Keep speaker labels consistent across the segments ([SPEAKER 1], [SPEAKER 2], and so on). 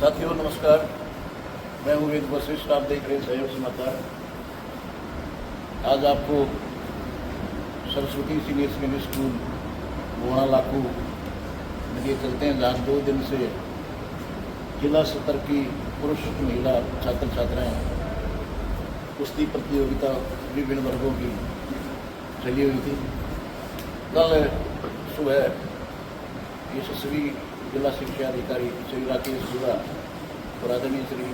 [SPEAKER 1] साथियों नमस्कार, मैं हूँ वेद वशिष्ठ। आप देख रहे हैं सहयोग समाचार। आज आपको Saraswati senior secondary school Mohana Lakhu में लिए चलते हैं, जहाँ 2 दिन से जिला स्तर की पुरुष महिला छात्र छात्राएँ कुश्ती प्रतियोगिता विभिन्न वर्गों की चली हुई थी। कल सुबह यशस्वी जिला शिक्षा अधिकारी श्री राकेश गुरा और आदरणीय श्री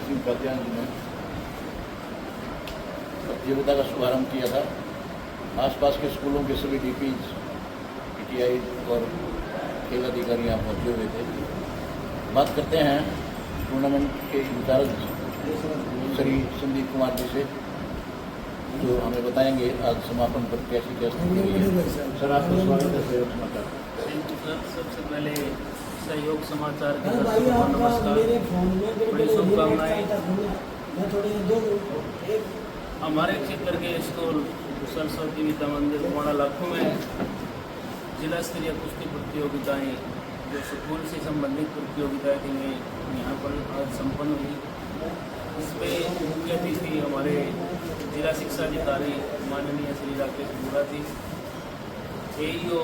[SPEAKER 1] सिंह उपाध्याय जी ने प्रतियोगिता का शुभारंभ किया था। आसपास के स्कूलों के सभी डीपीज, पीटीआई और खेल अधिकारी यहाँ पहुँचे हुए थे। बात करते हैं टूर्नामेंट के इंचार्ज श्री संदीप कुमार जी से, जो हमें बताएंगे आज समापन पर कैसी स्थिति है। सर, आपका स्वागत है सहयोग समाचार।
[SPEAKER 2] सबसे पहले सहयोग समाचार के दर्शकों को नमस्कार, बड़ी शुभकामनाएं। हमारे क्षेत्र के स्कूल सरस्वती विद्या मंदिर मोहना लाखू में जिला स्तरीय कुश्ती प्रतियोगिताएं, जो स्कूल से संबंधित प्रतियोगिताएं थी, यहाँ पर आज संपन्न हुई। इसमें मुख्य अतिथि हमारे जिला शिक्षा अधिकारी माननीय श्री राकेश गुरा जी, AEO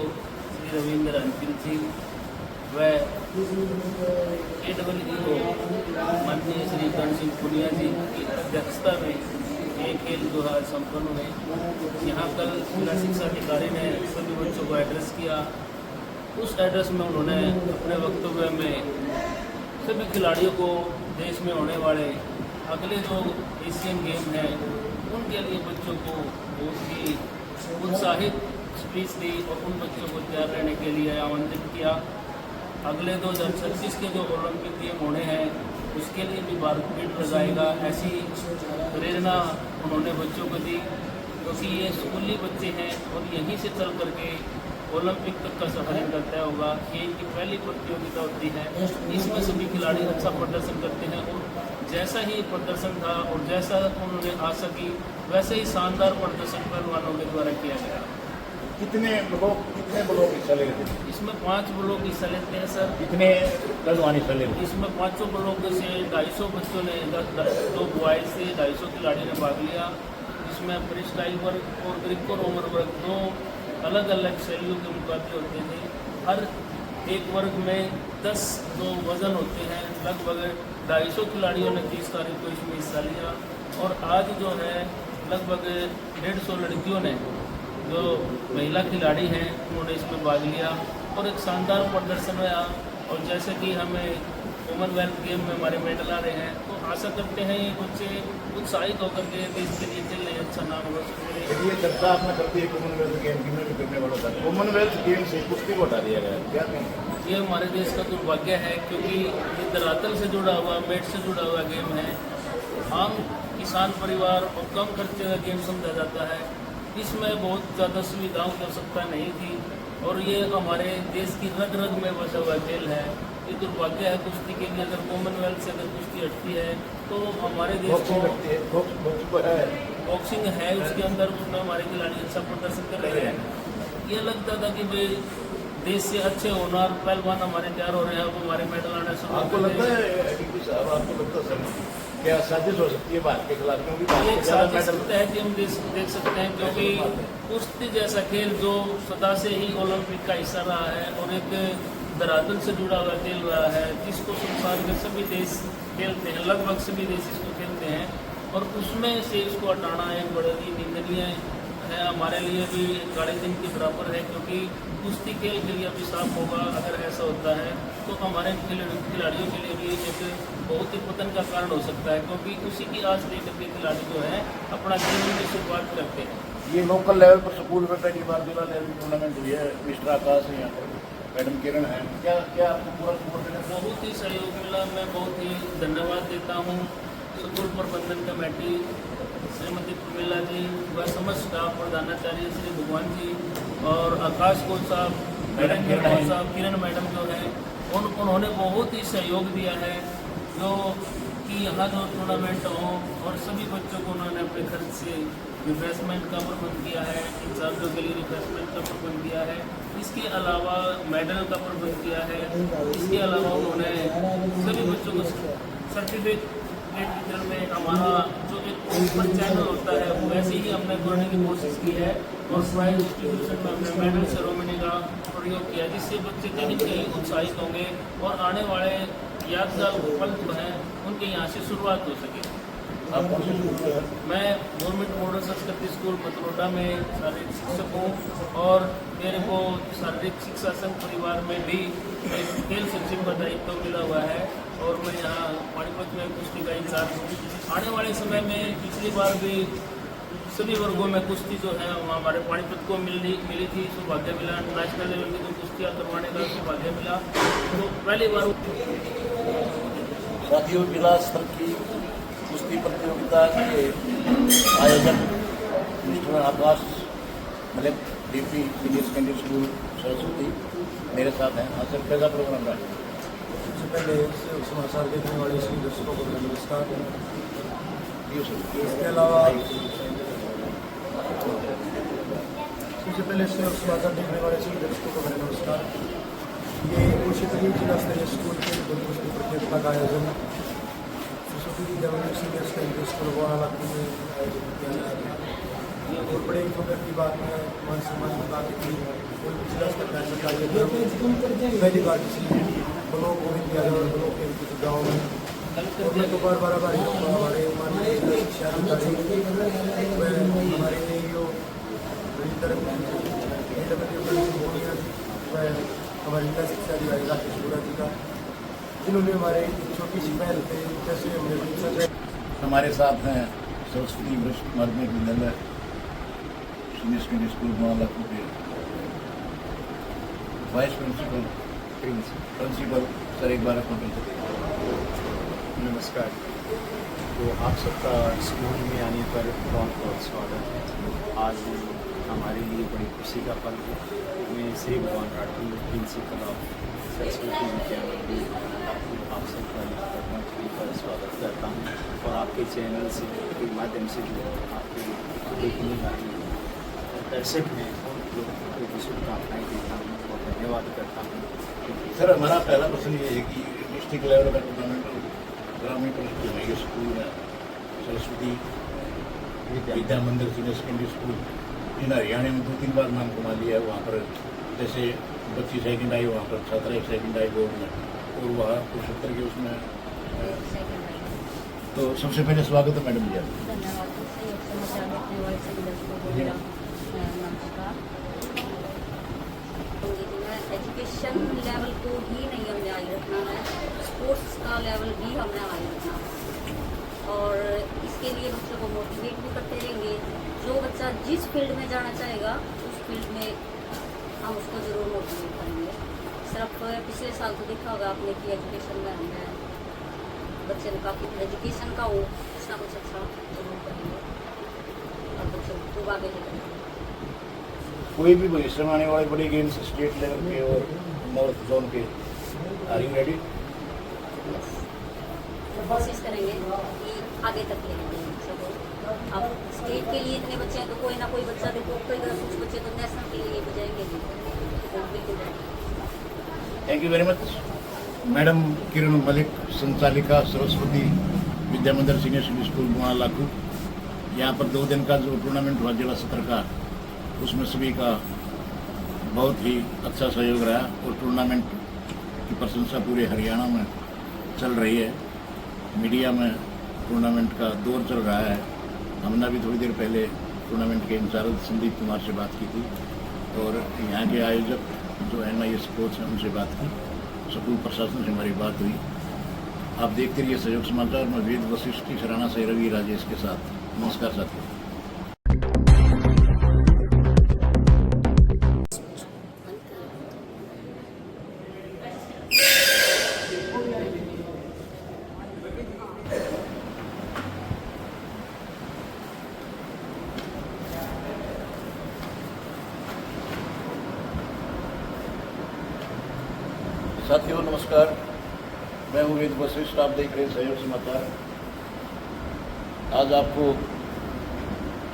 [SPEAKER 2] श्री रविंद्र अंतिल जी व AEO माननीय श्री कर्ण सिंह पुनिया जी की अध्यक्षता में ये खेल जो है संपन्न हुए। यहाँ कल जिला शिक्षा अधिकारी ने सभी बच्चों को एड्रेस किया। उस एड्रेस में उन्होंने अपने वक्तव्य में सभी खिलाड़ियों को देश में होने वाले अगले जो एशियन गेम हैं उनके लिए बच्चों को बहुत ही उत्साहित स्पीच दी और उन बच्चों को तैयार रहने के लिए आमंत्रित किया। अगले 2036 के जो ओलंपिक गेम होने हैं उसके लिए भी भारत बिड लगाएगा, ऐसी प्रेरणा उन्होंने बच्चों को दी, क्योंकि ये स्कूली बच्चे हैं और यहीं से चल करके ओलंपिक तक का सफर इनका तय होगा। ये इनकी पहली प्रतियोगिता होती है, इसमें सभी खिलाड़ी अच्छा प्रदर्शन करते हैं और जैसा ही प्रदर्शन था और जैसा उन्होंने आशा की वैसे ही शानदार प्रदर्शन पहलवानों के द्वारा किया गया।
[SPEAKER 1] कितने ब्लॉक हिस्सा ले रहे थे?
[SPEAKER 2] इसमें 5 ब्लॉक हिस्सा लेते हैं सर।
[SPEAKER 1] कितने पहलवान हिस्सा ले रहे थे?
[SPEAKER 2] इसमें 5 ब्लॉक से 250 बच्चों ने, 2 बॉयज से 250 खिलाड़ी ने भाग लिया। इसमें फ्री स्टाइल वर्ग और ग्रीको रोमन वर्ग 2 अलग अलग शैलियों के मुकाबले होते थे। हर एक वर्ग में 10 वजन होते हैं। लगभग 250 खिलाड़ियों ने 30 तारीख को इसमें हिस्सा लिया और आज जो है लगभग 150 लड़कियों ने, जो महिला खिलाड़ी हैं, उन्होंने इसमें भाग लिया और एक शानदार प्रदर्शन हुआ। और जैसे कि हमें कॉमनवेल्थ गेम में हमारे मेडल आ रहे हैं, तो आशा करते हैं ये बच्चे उत्साहित होकर के देश के लिए खेल रहे, अच्छा नाम रोशन करें।
[SPEAKER 1] ये चर्चा आपने करती है कॉमनवेल्थ गेम की, मैं भी करने वाला था। कॉमनवेल्थ गेम से कुश्ती को हटा दिया गया, क्या कहेंगे?
[SPEAKER 2] ये हमारे देश का दुर्भाग्य है, क्योंकि ये धरातल से जुड़ा हुआ, मेट से जुड़ा हुआ गेम है। आम किसान परिवार और कम खर्चे का गेम समझा जाता है। इसमें बहुत ज़्यादा सुविधाओं की आवश्यकता नहीं थी और ये हमारे देश की रग रग में बसा हुआ खेल है। ये दुर्भाग्य है कुश्ती के लिए। अगर कॉमनवेल्थ से अगर कुश्ती हटती है तो हमारे देश को बॉक्सिंग है उसके अंदर, उसमें हमारे खिलाड़ी अच्छा प्रदर्शन कर रहे हैं। ये लगता था कि भाई देश से अच्छे होनार पहलवान हमारे तैयार हो रहे हैं, अब हमारे मेडल आने शुरू।
[SPEAKER 1] आपको लगता है आपको लगता है सर क्या साजिश हो सकती है भारत के खिलाफ? क्योंकि
[SPEAKER 2] एक साजिश है कि हम देख सकते हैं, क्योंकि कुश्ती जैसा खेल जो सदा से ही ओलंपिक का हिस्सा रहा है और एक धरातल से जुड़ा हुआ खेल रहा है, जिसको संसार के सभी देश खेलते हैं, लगभग सभी देश इसको खेलते हैं, और उसमें से इसको हटाना एक बड़ी निंदनीय है। हमारे लिए भी काले दिन के बराबर है, क्योंकि कुश्ती खेल के लिए अभिशाप होगा अगर ऐसा होता है, तो हमारे खिलाड़ियों के लिए भी एक बहुत ही पतन का कारण हो सकता है, क्योंकि उसी की आस लेकर के खिलाड़ी जो है अपना जीवन की शुरुआत करते हैं।
[SPEAKER 1] ये लोकल लेवल पर स्कूल में पहली बार जिला लेवल की टूर्नामेंट हुई है। मिस्टर आकाश है यहाँ पर, मैडम किरण है, क्या आपको पूरा सपोर्ट मिला?
[SPEAKER 2] बहुत ही सहयोग मिला। मैं बहुत ही धन्यवाद देता हूँ स्कूल प्रबंधन कमेटी श्रीमती प्रमिला जी व समस्त स्टाफ, प्रधानाचार्य श्री भगवान जी और आकाश कोच साहब, मैडम कोच साहब, किरण मैडम जो है, उन्होंने बहुत ही सहयोग दिया है। जो कि यहाँ जो टूर्नामेंट हो और सभी बच्चों को उन्होंने अपने खर्च से रिफ्रेशमेंट का प्रबंध किया है, इंचार्जों के लिए रिफ्रेशमेंट का प्रबंध किया है, इसके अलावा मेडल का प्रबंध किया है। इसके अलावा उन्होंने सभी बच्चों को सर्टिफिकेट वितरण में हमारा जो एक ओपन चैनल होता है वैसे ही हमने करने की कोशिश की है और प्राइज डिस्ट्रीब्यूशन में हमने मेडल सेरेमनी का प्रयोग किया, जिससे बच्चे कहीं न कहीं उत्साहित होंगे और आने वाले यादगार पल जो हैं उनके यहाँ से शुरुआत हो सके।
[SPEAKER 1] आप कौन से स्कूल के हैं?
[SPEAKER 2] मैं गवर्नमेंट मॉडल संस्कृति स्कूल मतरोटा में शारीरिक शिक्षक हूँ और मेरे को शारीरिक शिक्षा संघ परिवार में भी एक खेल सचिव का दायित्व मिला हुआ है और मैं यहाँ पानीपत में कुश्ती का इंचार्ज हूँ। आने वाले समय में पिछली बार भी सभी वर्गों में कुश्ती जो है वहाँ हमारे पानीपत को मिली थी, सौभाग्य मिला। नेशनल लेवल की जो कुश्तियाँ करवाने का सौभाग्य मिला, तो पहली बार।
[SPEAKER 1] साथियों, जिला स्तर की कुश्ती प्रतियोगिता के आयोजक Mister Akash Malik DP senior secondary school Saraswati मेरे साथ हैं। हाँ सर, कैसा प्रोग्राम रहा?
[SPEAKER 3] सबसे पहले समाचार देखने वाले सभी दर्शकों को मेरा नमस्कार। इसके अलावा सबसे पहले समाचार देखने वाले सभी दर्शकों को मेरा नमस्कार। ये क्षेत्रीय जिला स्तरीय स्कूल के कुश्ती प्रतियोगिता का आयोजन Saraswati Vidyamandir senior secondary school Varanasi में आयोजित किया जा रहा है और बड़े फख्र की बात है, मान सम्मान की बात है कि जिला स्तर का ऐसा कार्यक्रम पहली बार किसी ब्लॉक को भी किया जाए और ब्लॉक के किसी गाँव में। और मैं तो बार हमारे माननीय जिला शिक्षा अधिकारी व हमारे जो हमारे जिला शिक्षा अधिकारी राकेश बोरा जी का, जिन्होंने हमारे छोटी सी पहल पे जैसे हमने
[SPEAKER 1] हमारे साथ हैं सरस्वती वरिष्ठ माध्यमिक विद्यालय सीनियर सेकेंडरी स्कूल मोहल्लापुर के वाइस प्रिंसिपल सर, एक बार अपना प्रिंसिपल।
[SPEAKER 4] नमस्कार। तो आप सबका स्कूल में आने पर बहुत बहुत स्वागत है। आज हमारे लिए बड़ी खुशी का पल है। मैं श्री भगवान राठौर प्रिंसिपल ऑफ सरस्वती विद्यामंदिर आप सबका पर स्वागत करता हूँ और आपके चैनल से के माध्यम से जो आपके देखने वाले दर्शक हैं उन लोगों को शुभकामनाएँ देता हूँ और धन्यवाद करता हूँ।
[SPEAKER 1] सर, हमारा पहला प्रश्न ये है कि डिस्ट्रिक्ट लेवल का टूर्नामेंट ग्रामीण परिषद में स्कूल है Saraswati Vidya Mandir senior secondary school इन हरियाणा में 2-3 बार नाम कमा लिया है। वहाँ पर जैसे बच्ची सेकंड आई, वहाँ पर छात्रा एक सेकंड आई बोर्ड में, और वहाँ कुरुक्षेत्र के उसमें तो सबसे पहले स्वागत है मैडम जी।
[SPEAKER 5] धन्यवाद। समाचार देखने वाले सभी दर्शकों को मेरा नमस्कार। एजुकेशन लेवल को ही नहीं हमने हाई रखना है, स्पोर्ट्स का लेवल भी हमने हाई रखना है और इसके लिए बच्चों को मोटिवेट भी करते रहेंगे। जो बच्चा जिस फील्ड में जाना चाहेगा उस फील्ड में हम उसको ज़रूर मोटिवेट करेंगे। सिर्फ पिछले साल तो देखा होगा आपने कि एजुकेशन में हमने बच्चे ने काफ़ी एजुकेशन का वो कुछ ना कुछ अच्छा जरूर करेंगे और बच्चों को खूब आगे लेकर
[SPEAKER 1] कोई भी भविष्य में आने वाले बड़े गेम्स स्टेट लेवल के और नॉर्थ जोन के, आर यू रेडी?
[SPEAKER 5] कोशिश करेंगे कि आगे तक ले जाएंगे बच्चों को। अब स्टेट के लिए इतने बच्चे हैं तो कोई ना कोई बच्चा देखो, कोई कुछ बच्चे तो नेशनल के लिए बजाएंगे भी, तो बिल्कुल।
[SPEAKER 1] Thank you very much. Madam Kiran Malik, संचालिका Saraswati Vidya Mandir senior secondary school मोहल्लापुर। यहाँ पर 2 दिन का जो टूर्नामेंट हुआ जिला सत्र का, उसमें सभी का बहुत ही अच्छा सहयोग रहा और टूर्नामेंट की प्रशंसा पूरे हरियाणा में चल रही है। मीडिया में टूर्नामेंट का दौर चल रहा है। हमने भी थोड़ी देर पहले टूर्नामेंट के इंचार्ज संदीप कुमार से बात की थी और यहाँ के आयोजक जो NIS कोच हैं उनसे बात की, स्कूल प्रशासन से हमारी बात हुई। आप देखते रहिए सहयोग समाचार में वेद वशिष्ठ शराना से रवि राजेश के साथ। नमस्कार साथियों। साथियों नमस्कार, मैं हूँ वेद वशिष्ठ, आप देख रहे हैं सहयोग समाचार। आज आपको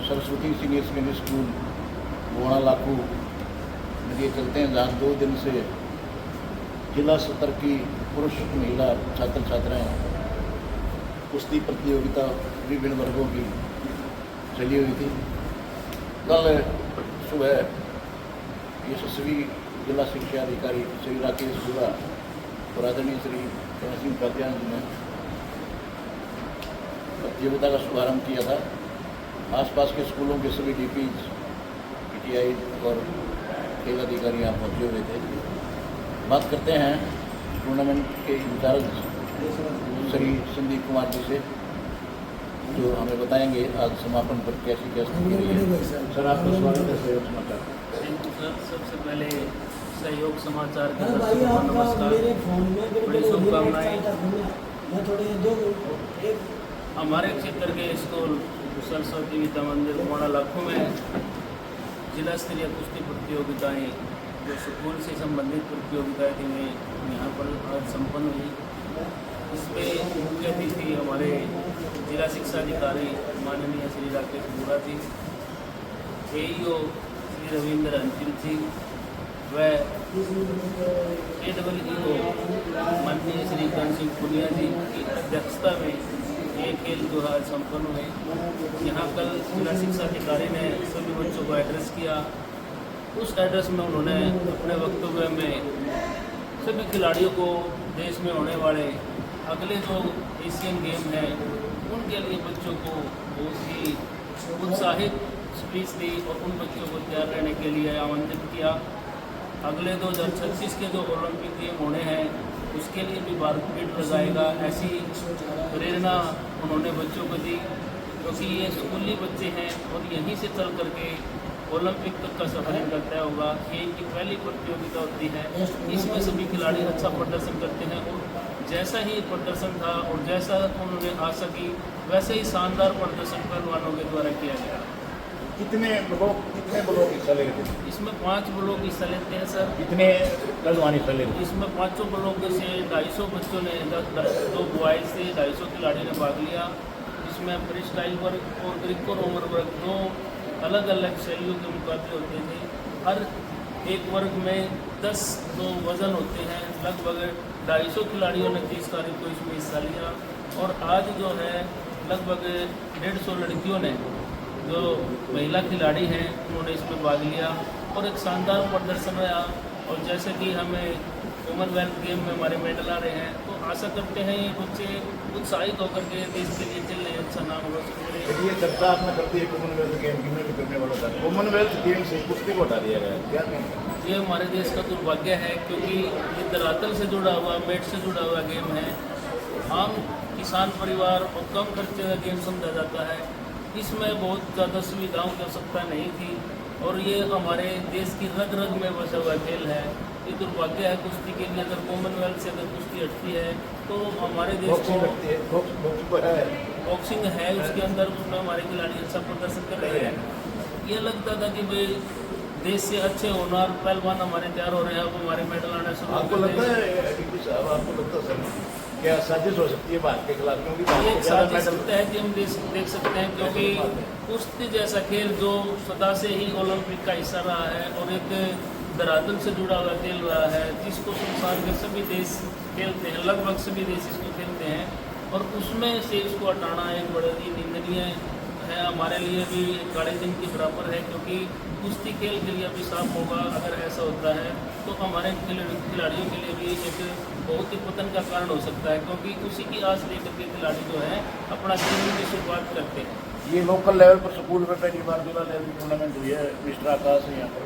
[SPEAKER 1] Saraswati senior secondary school Gowana Lakhu में लिए चलते हैं, जहाँ 2 दिन से जिला स्तर की पुरुष महिला छात्र छात्राएं कुश्ती प्रतियोगिता विभिन्न वर्गों की चली हुई थी। कल सुबह यशस्वी जिला शिक्षा अधिकारी श्री राकेश गुरा और आदरणीय श्री करण सिंह उपाध्याय जी ने प्रतियोगिता का शुभारंभ किया था। आसपास के स्कूलों के सभी डीपीज, पीटीआई और खेल अधिकारी यहाँ पहुँचे हुए थे। बात करते हैं टूर्नामेंट के इंचार्ज श्री संदीप कुमार जी से, जो हमें बताएंगे आज समापन पर कैसी क्या स्थिति रही है। सर, आपका स्वागत है सहयोग समाचार।
[SPEAKER 2] Thank you sir. सबसे पहले सहयोग समाचार के दर्शकों को नमस्कार, बड़ी शुभकामनाएं। हमारे क्षेत्र के स्कूल सरस्वती विद्या मंदिर गोवाना लाखू में जिला स्तरीय कुश्ती प्रतियोगिताएं, जो स्कूल से संबंधित प्रतियोगिताएं थी, वे यहाँ पर आज संपन्न हुई। इसमें मुख्य अतिथि हमारे जिला शिक्षा अधिकारी माननीय श्री राकेश गुरा जी, AEO श्री रविंद्र अंतिम जी व AEO माननीय श्री करण सिंह पुनिया जी की अध्यक्षता में ये खेल जो है संपन्न हुए। यहाँ कल जिला शिक्षा अधिकारी ने सभी बच्चों को एड्रेस किया। उस एड्रेस में उन्होंने अपने वक्तव्य में सभी खिलाड़ियों को देश में होने वाले अगले जो एशियन गेम हैं उनके लिए बच्चों को बहुत ही उत्साहित स्पीच दी और उन बच्चों को तैयार रहने के लिए आमंत्रित किया। अगले 2036 के जो ओलंपिक गेम होने हैं उसके लिए भी भारत भीड़ लगाएगा, ऐसी प्रेरणा उन्होंने बच्चों को दी, क्योंकि ये स्कूली बच्चे हैं और यहीं से चल करके ओलंपिक तक का सफर इनका तय होगा। ये इनकी पहली प्रतियोगिता होती है, इसमें सभी खिलाड़ी अच्छा प्रदर्शन करते हैं और जैसा ही प्रदर्शन था और जैसा उन्होंने आशा की वैसे ही शानदार प्रदर्शन पहलवानों के द्वारा किया गया।
[SPEAKER 1] कितने ब्लॉक हिस्सा ले रहे थे?
[SPEAKER 2] इसमें 5 ब्लॉक हिस्सा लेते हैं सर।
[SPEAKER 1] कितने पहलवान हिस्सा ले रहे थे?
[SPEAKER 2] इसमें 5 ब्लॉक से 250 बच्चों ने, 2 बॉयज से 250 खिलाड़ी ने भाग लिया। इसमें फ्री स्टाइल वर्ग और ग्रीको रोमन वर्ग 2 अलग अलग शैलियों के मुकाबले होते थे। हर एक वर्ग में 10 वजन होते हैं। लगभग 250 खिलाड़ियों ने 30 तारीख को इसमें हिस्सा लिया और आज जो है लगभग 150 लड़कियों ने, जो महिला खिलाड़ी हैं, उन्होंने इसमें भाग लिया और एक शानदार प्रदर्शन रहा। और जैसे कि हमें कॉमनवेल्थ गेम में हमारे मेडल आ रहे हैं, तो आशा करते हैं ये बच्चे उत्साहित होकर के देश के लिए खेलने अच्छा नाम रोशन करें।
[SPEAKER 1] ये चर्चा आपने करती है कॉमनवेल्थ गेम की, मैं भी करने वाला था। कॉमनवेल्थ गेम से कुश्ती को हटा दिया गया, क्या नहीं?
[SPEAKER 2] ये हमारे देश का दुर्भाग्य है, क्योंकि ये धरातल से जुड़ा हुआ, मैट से जुड़ा हुआ गेम है। आम किसान परिवार और कम खर्चे का गेम समझा जाता है। इसमें बहुत ज़्यादा सुविधाओं की आवश्यकता नहीं थी और ये हमारे देश की रग रग में बसा हुआ खेल है। ये दुर्भाग्य है कुश्ती के लिए। अगर कॉमनवेल्थ से अगर कुश्ती हटती है तो हमारे देश को बॉक्सिंग है उसके अंदर, उसमें हमारे खिलाड़ी अच्छा प्रदर्शन कर रहे हैं। ये लगता था कि भाई देश से अच्छे होनहार पहलवान हमारे तैयार हो रहे हैं, अब हमारे मेडल आना शुरू।
[SPEAKER 1] आपको लगता है डीपी साहब, आपको लगता है सर क्या साजिश हो सकती है भारत के खिलाफ? क्योंकि
[SPEAKER 2] ये साजिश है कि हम देख सकते हैं, क्योंकि कुश्ती जैसा खेल जो सदा से ही ओलंपिक का हिस्सा रहा है और एक धरातल से जुड़ा हुआ खेल रहा है, जिसको संसार के सभी देश खेलते हैं, लगभग सभी देश इसको खेलते हैं, और उसमें से इसको हटाना एक बड़ा ही निंदनीय है। हमारे लिए भी काले दिन के बराबर है, क्योंकि कुश्ती खेल के लिए अभिशाप होगा अगर ऐसा होता है, तो हमारे खिलाड़ियों के लिए भी एक बहुत ही पतन का कारण हो सकता है, क्योंकि उसी की आस लेकर के खिलाड़ी जो है अपना खेल की शुरुआत करते हैं।
[SPEAKER 1] ये लोकल लेवल पर स्कूल में पहली बार जिला लेवल की टूर्नामेंट हुई है। मिस्टर आकाश है यहाँ पर,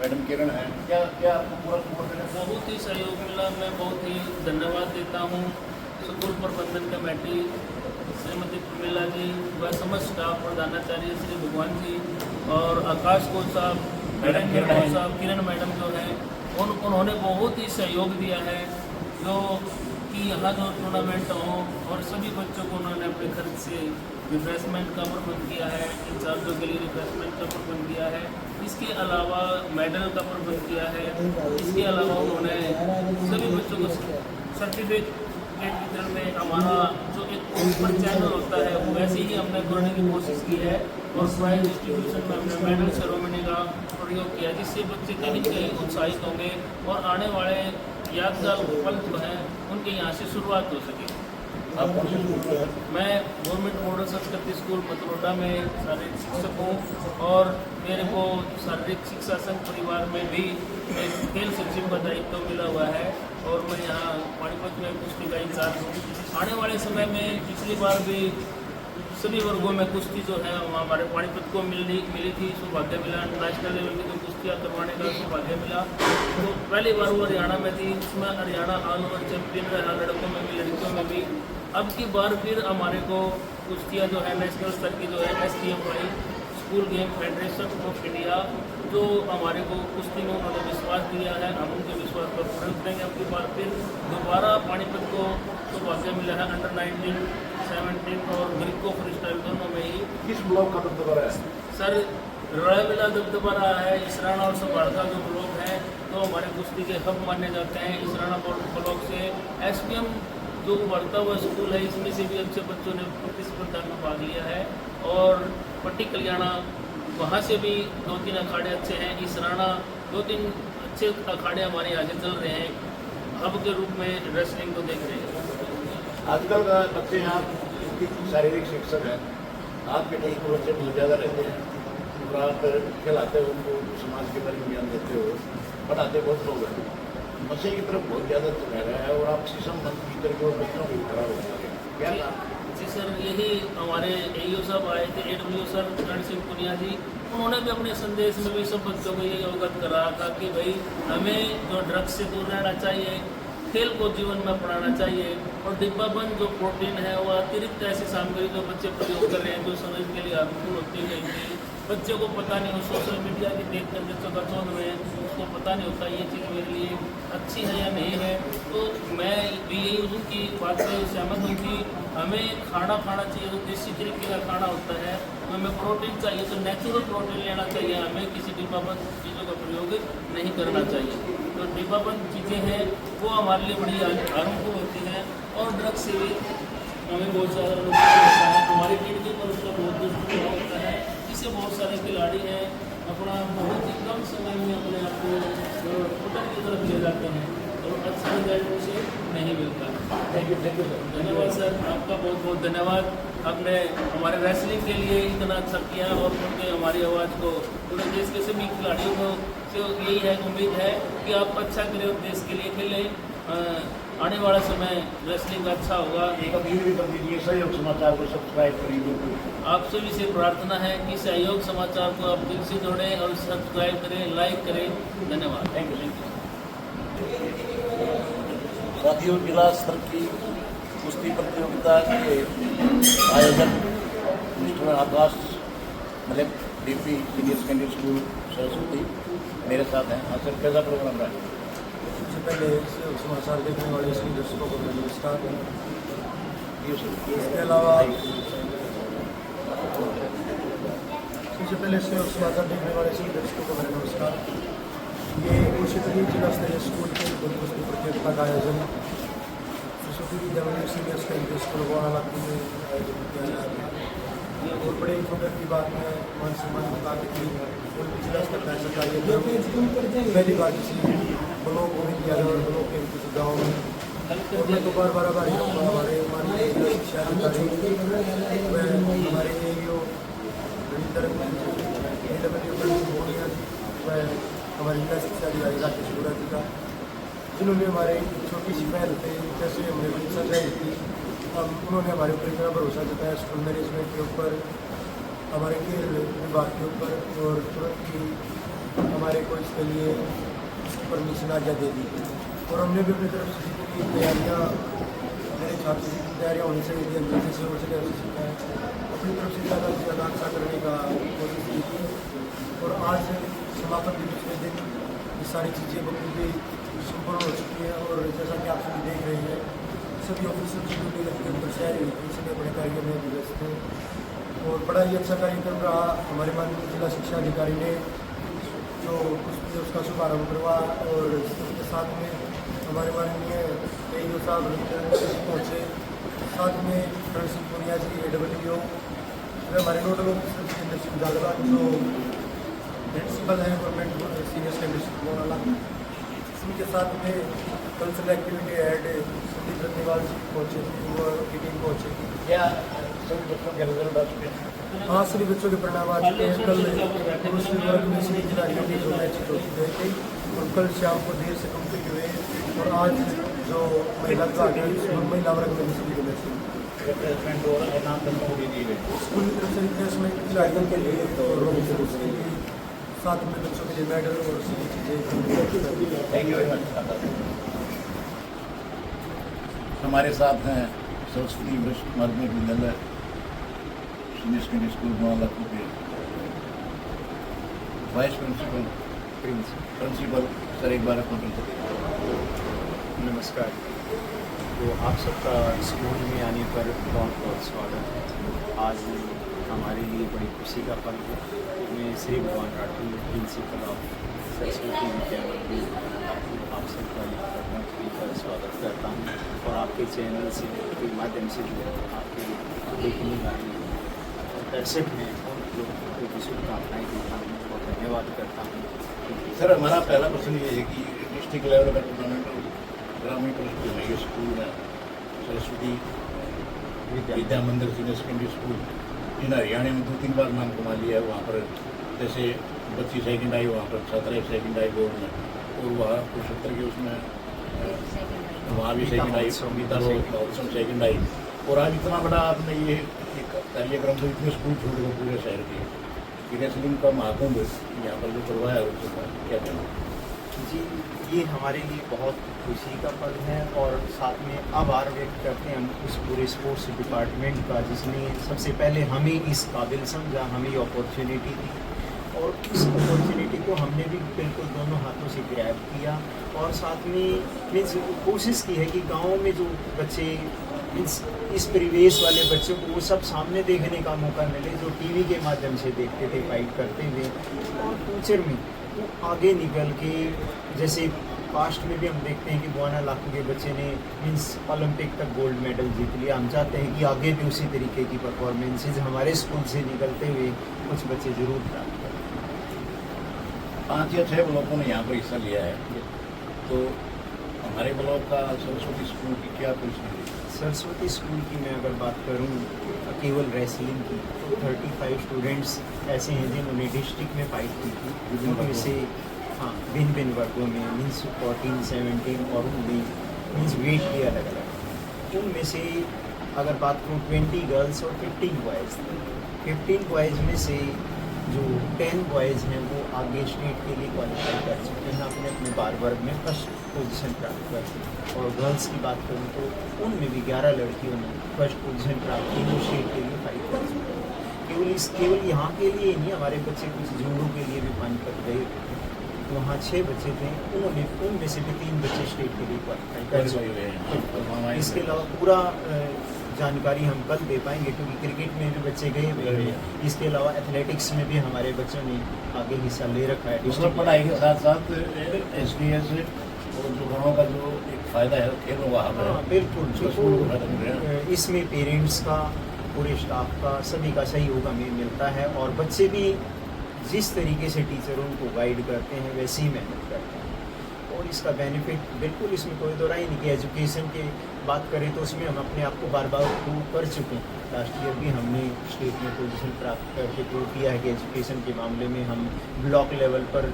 [SPEAKER 1] मैडम किरण है, क्या आपको पूरा सपोर्ट मिला?
[SPEAKER 2] बहुत ही सहयोग मिला। मैं बहुत ही धन्यवाद देता हूँ स्कूल प्रबंधन कमेटी श्रीमती प्रमिला जी व समस्त स्टाफ, प्रधानाचार्य श्री भगवान जी और आकाश कोच साहब, मैडम कोच साहब, किरण मैडम जो हैं, उन्होंने बहुत ही सहयोग दिया है, जो कि यहाँ जो टूर्नामेंट हो और सभी बच्चों को उन्होंने अपने खर्च से रिफ्रेशमेंट का प्रबंध किया है, इंचार्जों के लिए रिफ्रेशमेंट का प्रबंध किया है, इसके अलावा मेडल का प्रबंध किया है, इसके अलावा उन्होंने सभी बच्चों को सर्टिफिकेट सर्टिफिकेट वितरण में हमारा जो एक ऊपर चैनल होता है वैसे ही हमने करने की कोशिश की है और प्राइज डिस्ट्रीब्यूशन में हमने मेडल सेरेमनी का प्रयोग किया, जिससे बच्चे कहीं कहीं उत्साहित होंगे और आने वाले यादगार पल जो हैं उनके यहाँ से शुरुआत हो सके।
[SPEAKER 1] आप कौन से स्कूल में हैं?
[SPEAKER 2] मैं गवर्नमेंट मॉडल संस्कृति स्कूल मतरोटा में शारीरिक शिक्षक हूँ और मेरे को शारीरिक शिक्षा संघ परिवार में भी एक खेल सचिव का दायित्व मिला हुआ है और मैं यहाँ पानीपत में कुश्ती का इंचार्ज हूँ। आने वाले समय में पिछली बार भी सभी वर्गों में कुश्ती जो है हमारे पानीपत को मिली थी, सौभाग्य मिला। नेशनल लेवल की तो कुश्तियाँ करवाने का सौभाग्य मिला, तो पहली बार वो हरियाणा में थी, उसमें हरियाणा ऑल ओवर चैंपियन रहा, लड़कों में भी लड़कियों में भी। अब की बार फिर हमारे को कुश्तियाँ जो है नेशनल स्तर की जो है STFI school game federation of India जो हमारे को कुश्ती में उन्होंने विश्वास दिया है, हम उनके विश्वास पर पूर्ण करेंगे। अब की बार फिर दोबारा पानीपत को सौभाग्य मिला है अंडर 19, 17 और ग्रीको फ्री स्टाइल दोनों में ही।
[SPEAKER 1] किस ब्लॉक का दबदबा रहा है?
[SPEAKER 2] सर रायमिला दबदबा रहा है। इसराना और संभालका जो ब्लॉक हैं तो हमारे कुश्ती के हब माने जाते हैं। इसराना ब्लॉक से SPM जो बढ़ता हुआ स्कूल है इसमें से भी अच्छे बच्चों ने प्रतिस्पर्धा में भाग लिया है और पट्टी कल्याणा वहाँ से भी 2-3 अखाड़े अच्छे हैं। इसराना 2-3 अच्छे अखाड़े हमारे यहाँ से चल रहे हैं, हब के रूप में रेसलिंग को देख रहे हैं।
[SPEAKER 1] आजकल का बच्चे यहाँ की शारीरिक शिक्षक हैं, आपके कई बच्चे बहुत ज़्यादा रहते हैं और आप खिलाते हो उनको, समाज के बारे में ज्ञान देते हो, पढ़ाते बहुत लोग हैं। नशे की तरफ बहुत ज़्यादा चला रहा है और आप शीशम मंच की तरफ और बच्चों को खराब होता है, क्या
[SPEAKER 2] जी सर, यही हमारे AEO साहब आए थे, AWO सर रण सिंह पुनिया जी, उन्होंने भी अपने संदेश में भी सब बच्चों को ये अवगत करा था कि भाई हमें जो ड्रग्स से दूर रहना चाहिए, खेल को जीवन में अपनाना चाहिए और डिब्बाबंद जो प्रोटीन है वो अतिरिक्त ऐसी सामग्री जो बच्चे प्रयोग कर रहे हैं जो शरीर के लिए हार्मफुल होती है। बच्चों को पता नहीं हो, सोशल मीडिया की देख कर बच्चों का चौंध में उसको पता नहीं होता ये चीज़ मेरे लिए अच्छी है या नहीं है। तो मैं भी यही उनकी बात से सहमत हूँ कि हमें खाना चाहिए जो देसी तरीके का खाना होता है, हमें प्रोटीन चाहिए तो नेचुरल प्रोटीन लेना चाहिए, हमें किसी डिब्बाबंद चीज़ों का प्रयोग नहीं करना चाहिए। तो डिब्बाबंद चीज़ें हैं वो हमारे लिए बड़ी हार्मफुल होती हैं और ड्रग्स से भी हमें बहुत ज़्यादा नुकसान होता है, हमारी किडनी पर उसका बहुत दुष्प्रभाव होता है। इससे बहुत सारे खिलाड़ी हैं अपना बहुत ही कम समय में अपने आप को होटल की तरफ ले जाते हैं और अच्छा रिजल्ट उसे नहीं मिलता।
[SPEAKER 1] Thank you sir.
[SPEAKER 2] धन्यवाद सर, आपका बहुत बहुत धन्यवाद। आपने हमारे रेसलिंग के लिए इतना अच्छा किया और उनके हमारी आवाज़ को पूरे देश के सभी खिलाड़ियों को से यही है उम्मीद है कि आप अच्छा करें और देश के लिए खेलें। आने वाला समय रेसलिंग अच्छा होगा।
[SPEAKER 1] एक अपील भी कर दीजिए, सहयोग समाचार को सब्सक्राइब करिए।
[SPEAKER 2] आप सभी से प्रार्थना है कि सहयोग समाचार को आप दिल से जोड़ें और सब्सक्राइब करें, लाइक करें। धन्यवाद।
[SPEAKER 1] Thank you. साथियों, जिला स्तर की कुश्ती प्रतियोगिता के आयोजक Mister Akash Malik DP senior secondary school Saraswati मेरे साथ हैं। हाँ सर, कैसा प्रोग्राम रहा है?
[SPEAKER 3] सबसे पहले सहयोग समाचार देखने वाले सभी दर्शकों को मेरा नमस्कार। इसके अलावा सबसे पहले सहयोग समाचार देखने वाले सभी दर्शकों को मेरा नमस्कार। ये क्षेत्रीय जिला स्तरीय स्कूल के कुश्ती प्रतियोगिता का आयोजन Saraswati Vidyamandir senior secondary school Varanasi में आयोजित किया जा रहा है और बड़े खुटर की बात है, मान सम्मान बता के जिला स्तर का सरकारी पहली बार किसी ब्लॉक को भी किया गया और ब्लॉक के किसी गाँव में और मैं तो बार हमारे माननीय जिला शिक्षा अधिकारी व हमारे AEO व हमारे जिला शिक्षा अधिकारी राकेश गुरा जी का, जिन्होंने हमारे छोटी सी पहल पे जैसे हमने परीक्षा चाहिए थी, उन्होंने हमारे ऊपर इतना भरोसा जताया स्कूल मैनेजमेंट के ऊपर, हमारे खेल विभाग के ऊपर और तुरंत ही हमारे को इसके लिए परमिशन आज्ञा दे दी और हमने भी अपनी तरफ से जितनी तैयारियाँ मेरे छात्र की तैयारियाँ होनी चाहिए थी, जैसे हो सके वैसे सीखा है, अपनी तरफ से ज़्यादा अच्छा करने का कोशिश की थी और आज समापन के दूसरे दिन ये सारी चीज़ें बखूबी संपूर्ण हो चुकी है और जैसा कि आप सभी देख रहे हैं सभी ऑफिसर की ड्यूटी के ऊपर शहर इसलिए बड़े कार्य में भी व्यस्त थे और बड़ा ही अच्छा कार्यक्रम रहा। हमारे माननीय जिला शिक्षा अधिकारी ने जो कुश्ती उसका शुभारंभ करवा और इसके साथ में हमारे माननीय AEO साहब रविचंद्र सिंह पहुँचे, साथ में करण सिंह पुनिया जी AWO, हमारे नोडल ऑफिसर जितेंद्र सिंह जागरा जो प्रिंसिपल हैं गवर्नमेंट सीनियर सेकेंडरी स्कूल वाला, उनके साथ में कल्चरल एक्टिविटी हेड संदीप रत्नेवाल जी पहुँचे थे, वो की टीम पहुँचे थी।
[SPEAKER 1] क्या सभी बच्चों के रिजल्ट आ चुके हैं?
[SPEAKER 3] हाँ, सभी बच्चों के परिणाम आ चुके हैं। कल पुरुष वर्ग में श्री जिला के जो मैच हो गए थे और कल शाम को देर से कंप्लीट हुए और आज जो महिला विभाग है उसमें महिला वर्ग में सभी के मैच
[SPEAKER 1] रिप्लेसमेंट और इनाम दोनों को भी दिए गए।
[SPEAKER 3] स्कूल की तरफ से रिप्लेसमेंट खिलाड़ियों के लिए और उसके लिए साथ में बच्चों के लिए मेडल और सभी चीज़ें।
[SPEAKER 1] Thank you very much. हमारे साथ हैं सरस्वती वरिष्ठ माध्यमिक विद्यालय सीनियर सेकेंडरी स्कूल मोहल्लापुर के वाइस प्रिंसिपल सर, एक बार अपना परिचय।
[SPEAKER 4] नमस्कार। तो आप सबका स्कूल में आने पर बहुत बहुत स्वागत है। आज हमारे लिए बड़ी खुशी का पल है। मैं श्री भगवान राठौर प्रिंसिपल ऑफ सरस्वती विद्या मंदिर आप सबका यहाँ स्वागत करता हूँ और आपके चैनल से के माध्यम से जो आपके देखने वाले दर्शक हैं उन लोगों को भी शुभकामनाएँ देता हूँ और धन्यवाद करता हूँ।
[SPEAKER 1] सर, हमारा पहला प्रश्न ये है कि डिस्ट्रिक्ट लेवल का टूर्नामेंट ग्रामीण परिषद में ये स्कूल में Saraswati Vidya Mandir senior secondary school इन हरियाणा में 2-3 बार नाम कमा लिया है। वहाँ पर जैसे बच्ची सेकंड आई, वहाँ पर छात्रा सेकंड आई बोर्ड में, और वहाँ कुरुक्षेत्र के उसमें वहाँ भी सेकंड आई, गीता रोड सेकंड आई। और आज इतना बड़ा आपने ये एक कार्यक्रम तो इतने स्कूल छोड़ गए पूरे शहर के रेसलिंग का महाकुंभ यहाँ पर जो करवाया है उसका क्या कहना?
[SPEAKER 4] जी, ये हमारे लिए बहुत खुशी का पल है और साथ में आभार व्यक्त करते हैं हम उस पूरे स्पोर्ट्स डिपार्टमेंट का जिसने सबसे पहले हमें इस काबिल समझा, हमें ये अपॉर्चुनिटी दी और इस अपॉर्चुनिटी को हमने भी बिल्कुल दोनों हाथों से ग्रैब किया और साथ में मीन्स कोशिश की है कि गाँव में जो बच्चे इस परिवेश वाले बच्चों को वो सब सामने देखने का मौका मिले जो टीवी के माध्यम से देखते थे फाइट करते हुए, और फ्यूचर में वो आगे निकल के जैसे पास्ट में भी हम देखते हैं कि बुआना लाखों के बच्चे ने मीन्स ओलंपिक तक गोल्ड मेडल जीत लिया। हम चाहते हैं कि आगे भी उसी तरीके की परफॉर्मेंसेज हमारे स्कूल से निकलते हुए कुछ बच्चे ज़रूर प्राप्त करें।
[SPEAKER 1] 5 या 6 ब्लॉकों ने यहाँ पर हिस्सा लिया है, तो हमारे ब्लॉक का सरस्वती स्कूल की क्या पोजीशन है?
[SPEAKER 4] सरस्वती स्कूल की मैं अगर बात करूं केवल रेसलिंग की तो 35 स्टूडेंट्स ऐसे हैं जिन्होंने डिस्ट्रिक्ट में फाइट की थी, उनमें से हाँ भिन्न वर्गों में मीन्स 14, 17 और उनमें मीन्स वेट भी अलग अलग। उनमें से अगर बात करूँ 20 गर्ल्स और 15 बॉयज़ थे। 15 बॉयज़ में से जो 10 बॉयज़ हैं वो आगे स्टेट के लिए क्वालिफाई कर चुके हैं, अपने अपने बार वर्ग में फर्स्ट पोजीशन प्राप्त कर चुके। और गर्ल्स की बात करूँ तो उनमें भी 11 लड़कियों ने फर्स्ट पोजीशन प्राप्त की, वो स्टेट के लिए फाइट कर चुके हैं। केवल यहाँ के लिए ही नहीं, हमारे बच्चे कुछ जूडो के लिए भी पानीपत गए तो वहाँ 6 बच्चे थे, उन्होंने उनमें से भी 3 बच्चे स्टेट के लिए क्वालिफाई कर चुके हैं। इसके अलावा पूरा जानकारी हम कल दे पाएंगे क्योंकि क्रिकेट में भी बच्चे गए हुए हैं। इसके अलावा एथलेटिक्स में भी हमारे बच्चों ने आगे हिस्सा ले रखा है।
[SPEAKER 1] मतलब पढ़ाई के साथ साथ STS और जो गाँव का जो एक फ़ायदा है खेल वहाँ पर
[SPEAKER 4] हाँ बिल्कुल,
[SPEAKER 1] स्कूल को फायदा मिल रहा है।
[SPEAKER 4] इसमें पेरेंट्स का, पूरे स्टाफ का, सभी का सहयोग हमें मिलता है और बच्चे भी जिस तरीके से टीचर उनको गाइड करते हैं वैसे ही मेहनत करते हैं और इसका बेनिफिट बिल्कुल इसमें कोई दो राय नहीं कि एजुकेशन की बात करें तो उसमें हम अपने आप को बार प्रूव कर चुके हैं। लास्ट ईयर भी हमने स्टेट में पोजीशन प्राप्त करके प्रूव किया है कि एजुकेशन के मामले में हम ब्लॉक लेवल पर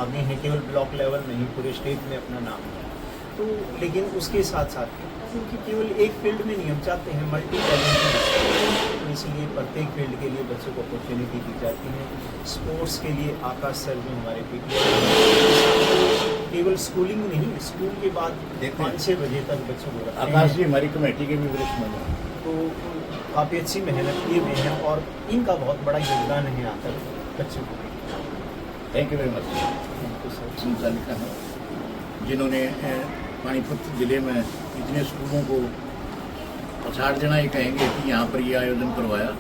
[SPEAKER 4] आगे हैं, केवल ब्लॉक लेवल नहीं पूरे स्टेट में अपना नाम है। तो लेकिन उसके साथ साथ क्योंकि केवल एक फील्ड में नहीं, हम चाहते हैं मल्टी टैलेंटेड, तो इसलिए प्रत्येक फील्ड के लिए बच्चों को अपॉर्चुनिटी दी जाती है। स्पोर्ट्स के लिए आकाश सर जो हमारे PTA केवल स्कूलिंग नहीं, स्कूल के बाद 5-6 बजे तक बच्चों को रखते
[SPEAKER 1] आकाश
[SPEAKER 4] हैं।
[SPEAKER 1] जी हमारी कमेटी के भी वरिष्ठ मेंबर हैं,
[SPEAKER 4] तो काफ़ी अच्छी मेहनत किए हुए हैं और इनका बहुत बड़ा योगदान है यहाँ तक बच्चों को।
[SPEAKER 1] Thank you very much.
[SPEAKER 4] Thank you sir.
[SPEAKER 1] संचालिका हैं जिन्होंने पानीपत जिले में इतने स्कूलों को पछाड़ देना ही कहेंगे कि यहाँ पर ये आयोजन करवाया,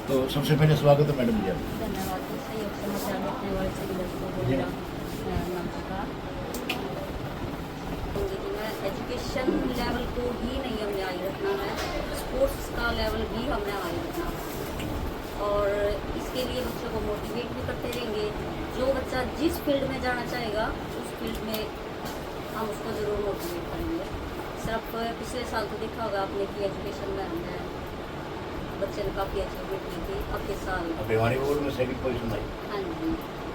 [SPEAKER 1] तो सबसे पहले स्वागत है मैडम जी आपका।
[SPEAKER 5] धन्यवाद। सहयोग समाचार देखने वाले सभी दर्शकों को मेरा नमस्कार। एजुकेशन लेवल को ही नहीं हमने हाई रखना है, स्पोर्ट्स का लेवल भी हमने हाई रखना है। और इसके लिए बच्चों को मोटिवेट भी करते रहेंगे। जो बच्चा जिस फील्ड में जाना चाहेगा उस फील्ड में हम उसको ज़रूर मोटिवेट करेंगे। सिर्फ पिछले साल तो देखा होगा आपने कि एजुकेशन में हमने बच्चे ने काफ़ी अचीवमेंट की थी। अब के साल
[SPEAKER 1] भिवानी बोर्ड में सेकंड पोजीशन आई।
[SPEAKER 5] हाँ जी,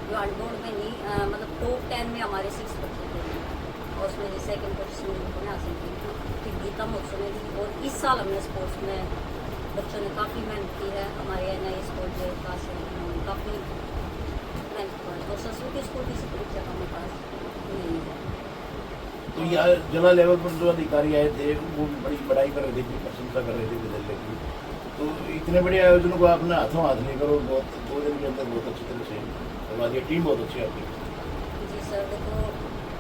[SPEAKER 5] भिवानी बोर्ड में नहीं, मतलब टॉप 10 में हमारे 6 बच्चे थे और उसमें जो सेकंड पोजीशन उन्होंने हासिल की थी। फिर गीता महोत्सव में थी। और इस साल हमने स्पोर्ट्स में बच्चों ने काफ़ी मेहनत की है। हमारे NIA स्कूल के पास काफ़ी मेहनत की है और सरस्वती स्कूल की परीक्षा हमारे पास नहीं है।
[SPEAKER 1] तो यहाँ जिला लेवल पर जो अधिकारी आए थे वो बड़ी बड़ाई कर रहे थे, प्रशंसा कर रहे थे विद्यालय की। तो इतने बड़े आयोजनों को आपने हाथों हाथ लेकर और बहुत 2 दिन के अंदर बहुत अच्छी तरह से करवा दिया। टीम बहुत अच्छी है आपकी।
[SPEAKER 5] जी सर, देखो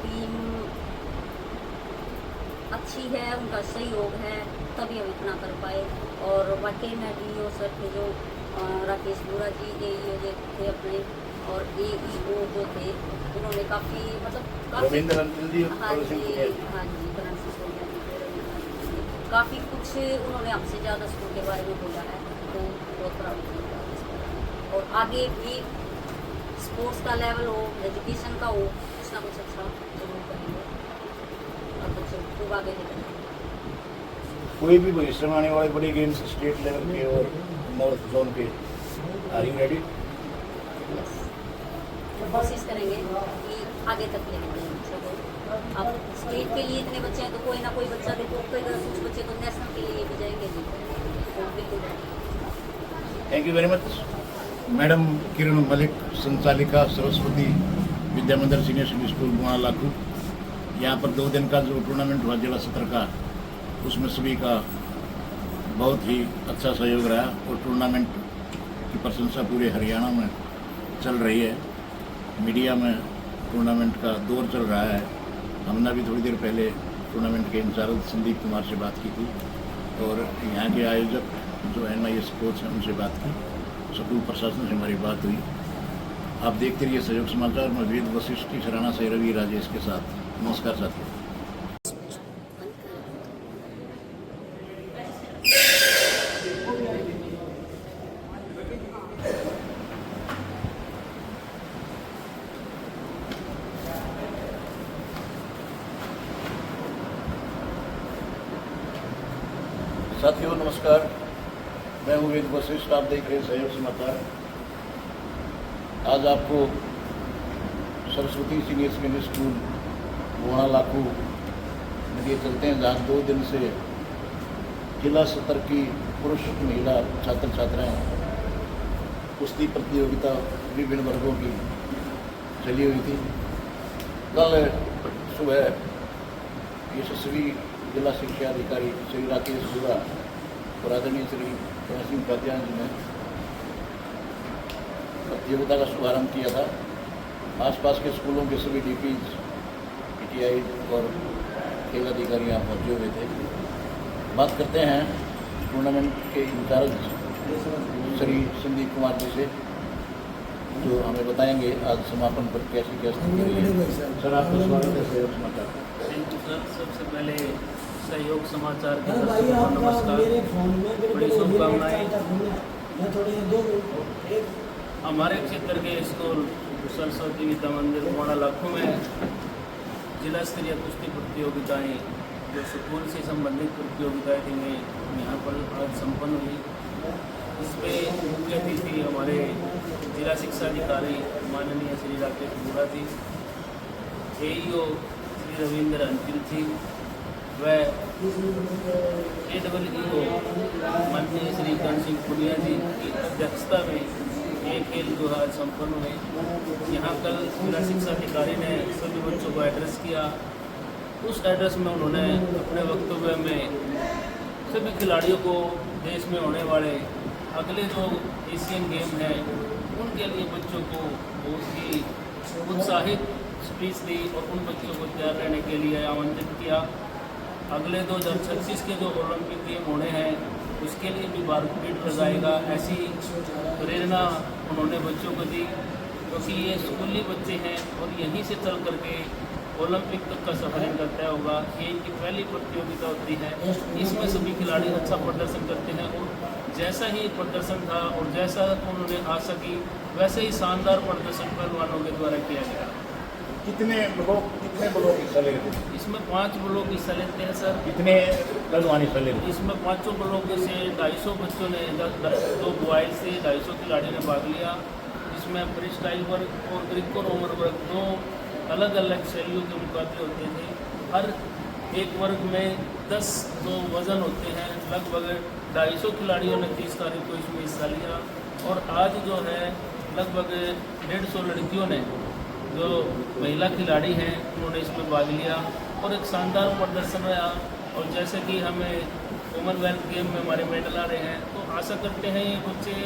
[SPEAKER 5] टीम अच्छी है, उनका सहयोग है तभी हम इतना कर पाए। और वाकई में DO सर थे जो राकेश बुरा जी AEO जो थे अपने और AEO जो थे उन्होंने काफ़ी मतलब
[SPEAKER 1] रविंद्र अंतिल जी,
[SPEAKER 5] हाँ जी, हाँ जी, करण सिंह सोनिया जी, काफ़ी कुछ उन्होंने हमसे ज़्यादा स्कूल के बारे में बोला है। तो बहुत प्राउड फील हुआ इस पर। और आगे भी स्पोर्ट्स का लेवल हो, एजुकेशन का हो, कुछ ना कुछ अच्छा जरूर करेंगे और बच्चों को खूब आगे लेकर जाएंगे।
[SPEAKER 1] कोई भी भविष्य में आने वाले बड़े गेम्स स्टेट लेवल के और नॉर्थ जोन के, आर यू रेडी?
[SPEAKER 5] कोशिश करेंगे कि आगे तक लेके जाएं बच्चों को। अब स्टेट के लिए इतने बच्चे हैं तो कोई ना कोई बच्चा देखो, कोई कुछ बच्चे तो नेशनल के लिए भी जाएंगे जी। तो बिल्कुल।
[SPEAKER 1] Thank you very much. Madam Kiran Malik, संचालिका Saraswati Vidya Mandir senior secondary school Buana Lakhu. यहाँ पर 2 दिन का जो टूर्नामेंट हुआ जिला सत्र का, उसमें सभी का बहुत ही अच्छा सहयोग रहा और टूर्नामेंट की प्रशंसा पूरे हरियाणा में चल रही है। मीडिया में टूर्नामेंट का दौर चल रहा है। हमने भी थोड़ी देर पहले टूर्नामेंट के इंचार्ज संदीप कुमार से बात की थी और यहाँ के आयोजक जो NIA स्पोर्ट्स हैं उनसे बात की। स्कूल प्रशासन से हमारी बात हुई। आप देखते रहिए सहयोग समाचार। मैं वेद वशिष्ठ की सराहना से रवि राजेश के साथ। नमस्कार साथियों। साथियों नमस्कार, मैं हूँ वेद वशिष्ठ। आप देख रहे हैं सहयोग समाचार। आज आपको Saraswati senior secondary school Buana Lakhu में लिए चलते हैं, जहाँ 2 दिन से जिला स्तर की पुरुष महिला छात्र छात्राएं कुश्ती प्रतियोगिता विभिन्न वर्गों की चली हुई थी। कल सुबह यशस्वी जिला शिक्षा अधिकारी श्री राकेश बुरा और आदरणीय श्री करण सिंह उपाध्याय जी ने प्रतियोगिता का शुभारंभ किया था। आसपास के स्कूलों के सभी DPs, PTI और खेल अधिकारी यहाँ पहुँचे हुए थे। बात करते हैं टूर्नामेंट के इंचार्ज श्री संदीप कुमार जी से, जो हमें बताएंगे आज समापन पर कैसी क्या स्थिति रही है। सर आपका स्वागत है सहयोग समाचार।
[SPEAKER 2] Thank you sir. सबसे पहले सहयोग समाचार के दर्शकों को नमस्कार, बड़ी शुभकामनाएं। हमारे क्षेत्र के स्कूल सरस्वती विद्या मंदिर बुआना लाखू में जिला स्तरीय कुश्ती प्रतियोगिताएं जो स्कूल से संबंधित प्रतियोगिताएं थी में यहाँ पर आज संपन्न हुई। इसमें मुख्य अतिथि हमारे जिला शिक्षा अधिकारी माननीय श्री राकेश बुरा जी, AEO श्री रविंद्र अंतिल जी व AEO माननीय श्री करण सिंह पुनिया जी की अध्यक्षता में ये खेल जो आज संपन्न हुए। यहाँ कल जिला शिक्षा अधिकारी ने सभी बच्चों को एड्रेस किया। उस एड्रेस में उन्होंने अपने वक्तव्य में सभी खिलाड़ियों को देश में होने वाले अगले जो एशियन गेम हैं उनके लिए बच्चों को बहुत ही उत्साहित स्पीच दी और उन बच्चों को तैयार रहने के लिए आमंत्रित किया। अगले 2036 के जो ओलंपिक गेम होने हैं उसके लिए भी भारत भीड़ लगाएगा, ऐसी प्रेरणा उन्होंने बच्चों को दी, क्योंकि ये स्कूली बच्चे हैं और यहीं से चल करके ओलंपिक तक का सफर इनका तय होगा। ये इनकी पहली प्रतियोगिता होती है, इसमें सभी खिलाड़ी अच्छा प्रदर्शन करते हैं और जैसा ही प्रदर्शन था और जैसा उन्होंने आशा की वैसे ही शानदार प्रदर्शन पहलवानों के द्वारा किया गया।
[SPEAKER 1] कितने ब्लॉक हिस्सा ले रहे थे?
[SPEAKER 2] इसमें 5 ब्लॉक हिस्सा लेते हैं सर।
[SPEAKER 1] कितने पहलवान हिस्सा ले रहे थे?
[SPEAKER 2] इसमें 5 ब्लॉक से 250 बच्चों ने 2 बॉयज से 250 खिलाड़ी ने भाग लिया। इसमें फ्री स्टाइल वर्ग और ग्रीको रोमन वर्ग 2 अलग अलग शैलियों के मुकाबले होते थे। हर एक वर्ग में 10 वज़न होते हैं। लगभग 250 खिलाड़ियों ने 30 तारीख को इसमें हिस्सा लिया और आज जो है लगभग 150 लड़कियों ने जो महिला खिलाड़ी हैं उन्होंने इसमें भाग लिया और एक शानदार प्रदर्शन रहा। और जैसे कि हमें कॉमनवेल्थ गेम में हमारे मेडल आ रहे हैं तो आशा करते हैं ये बच्चे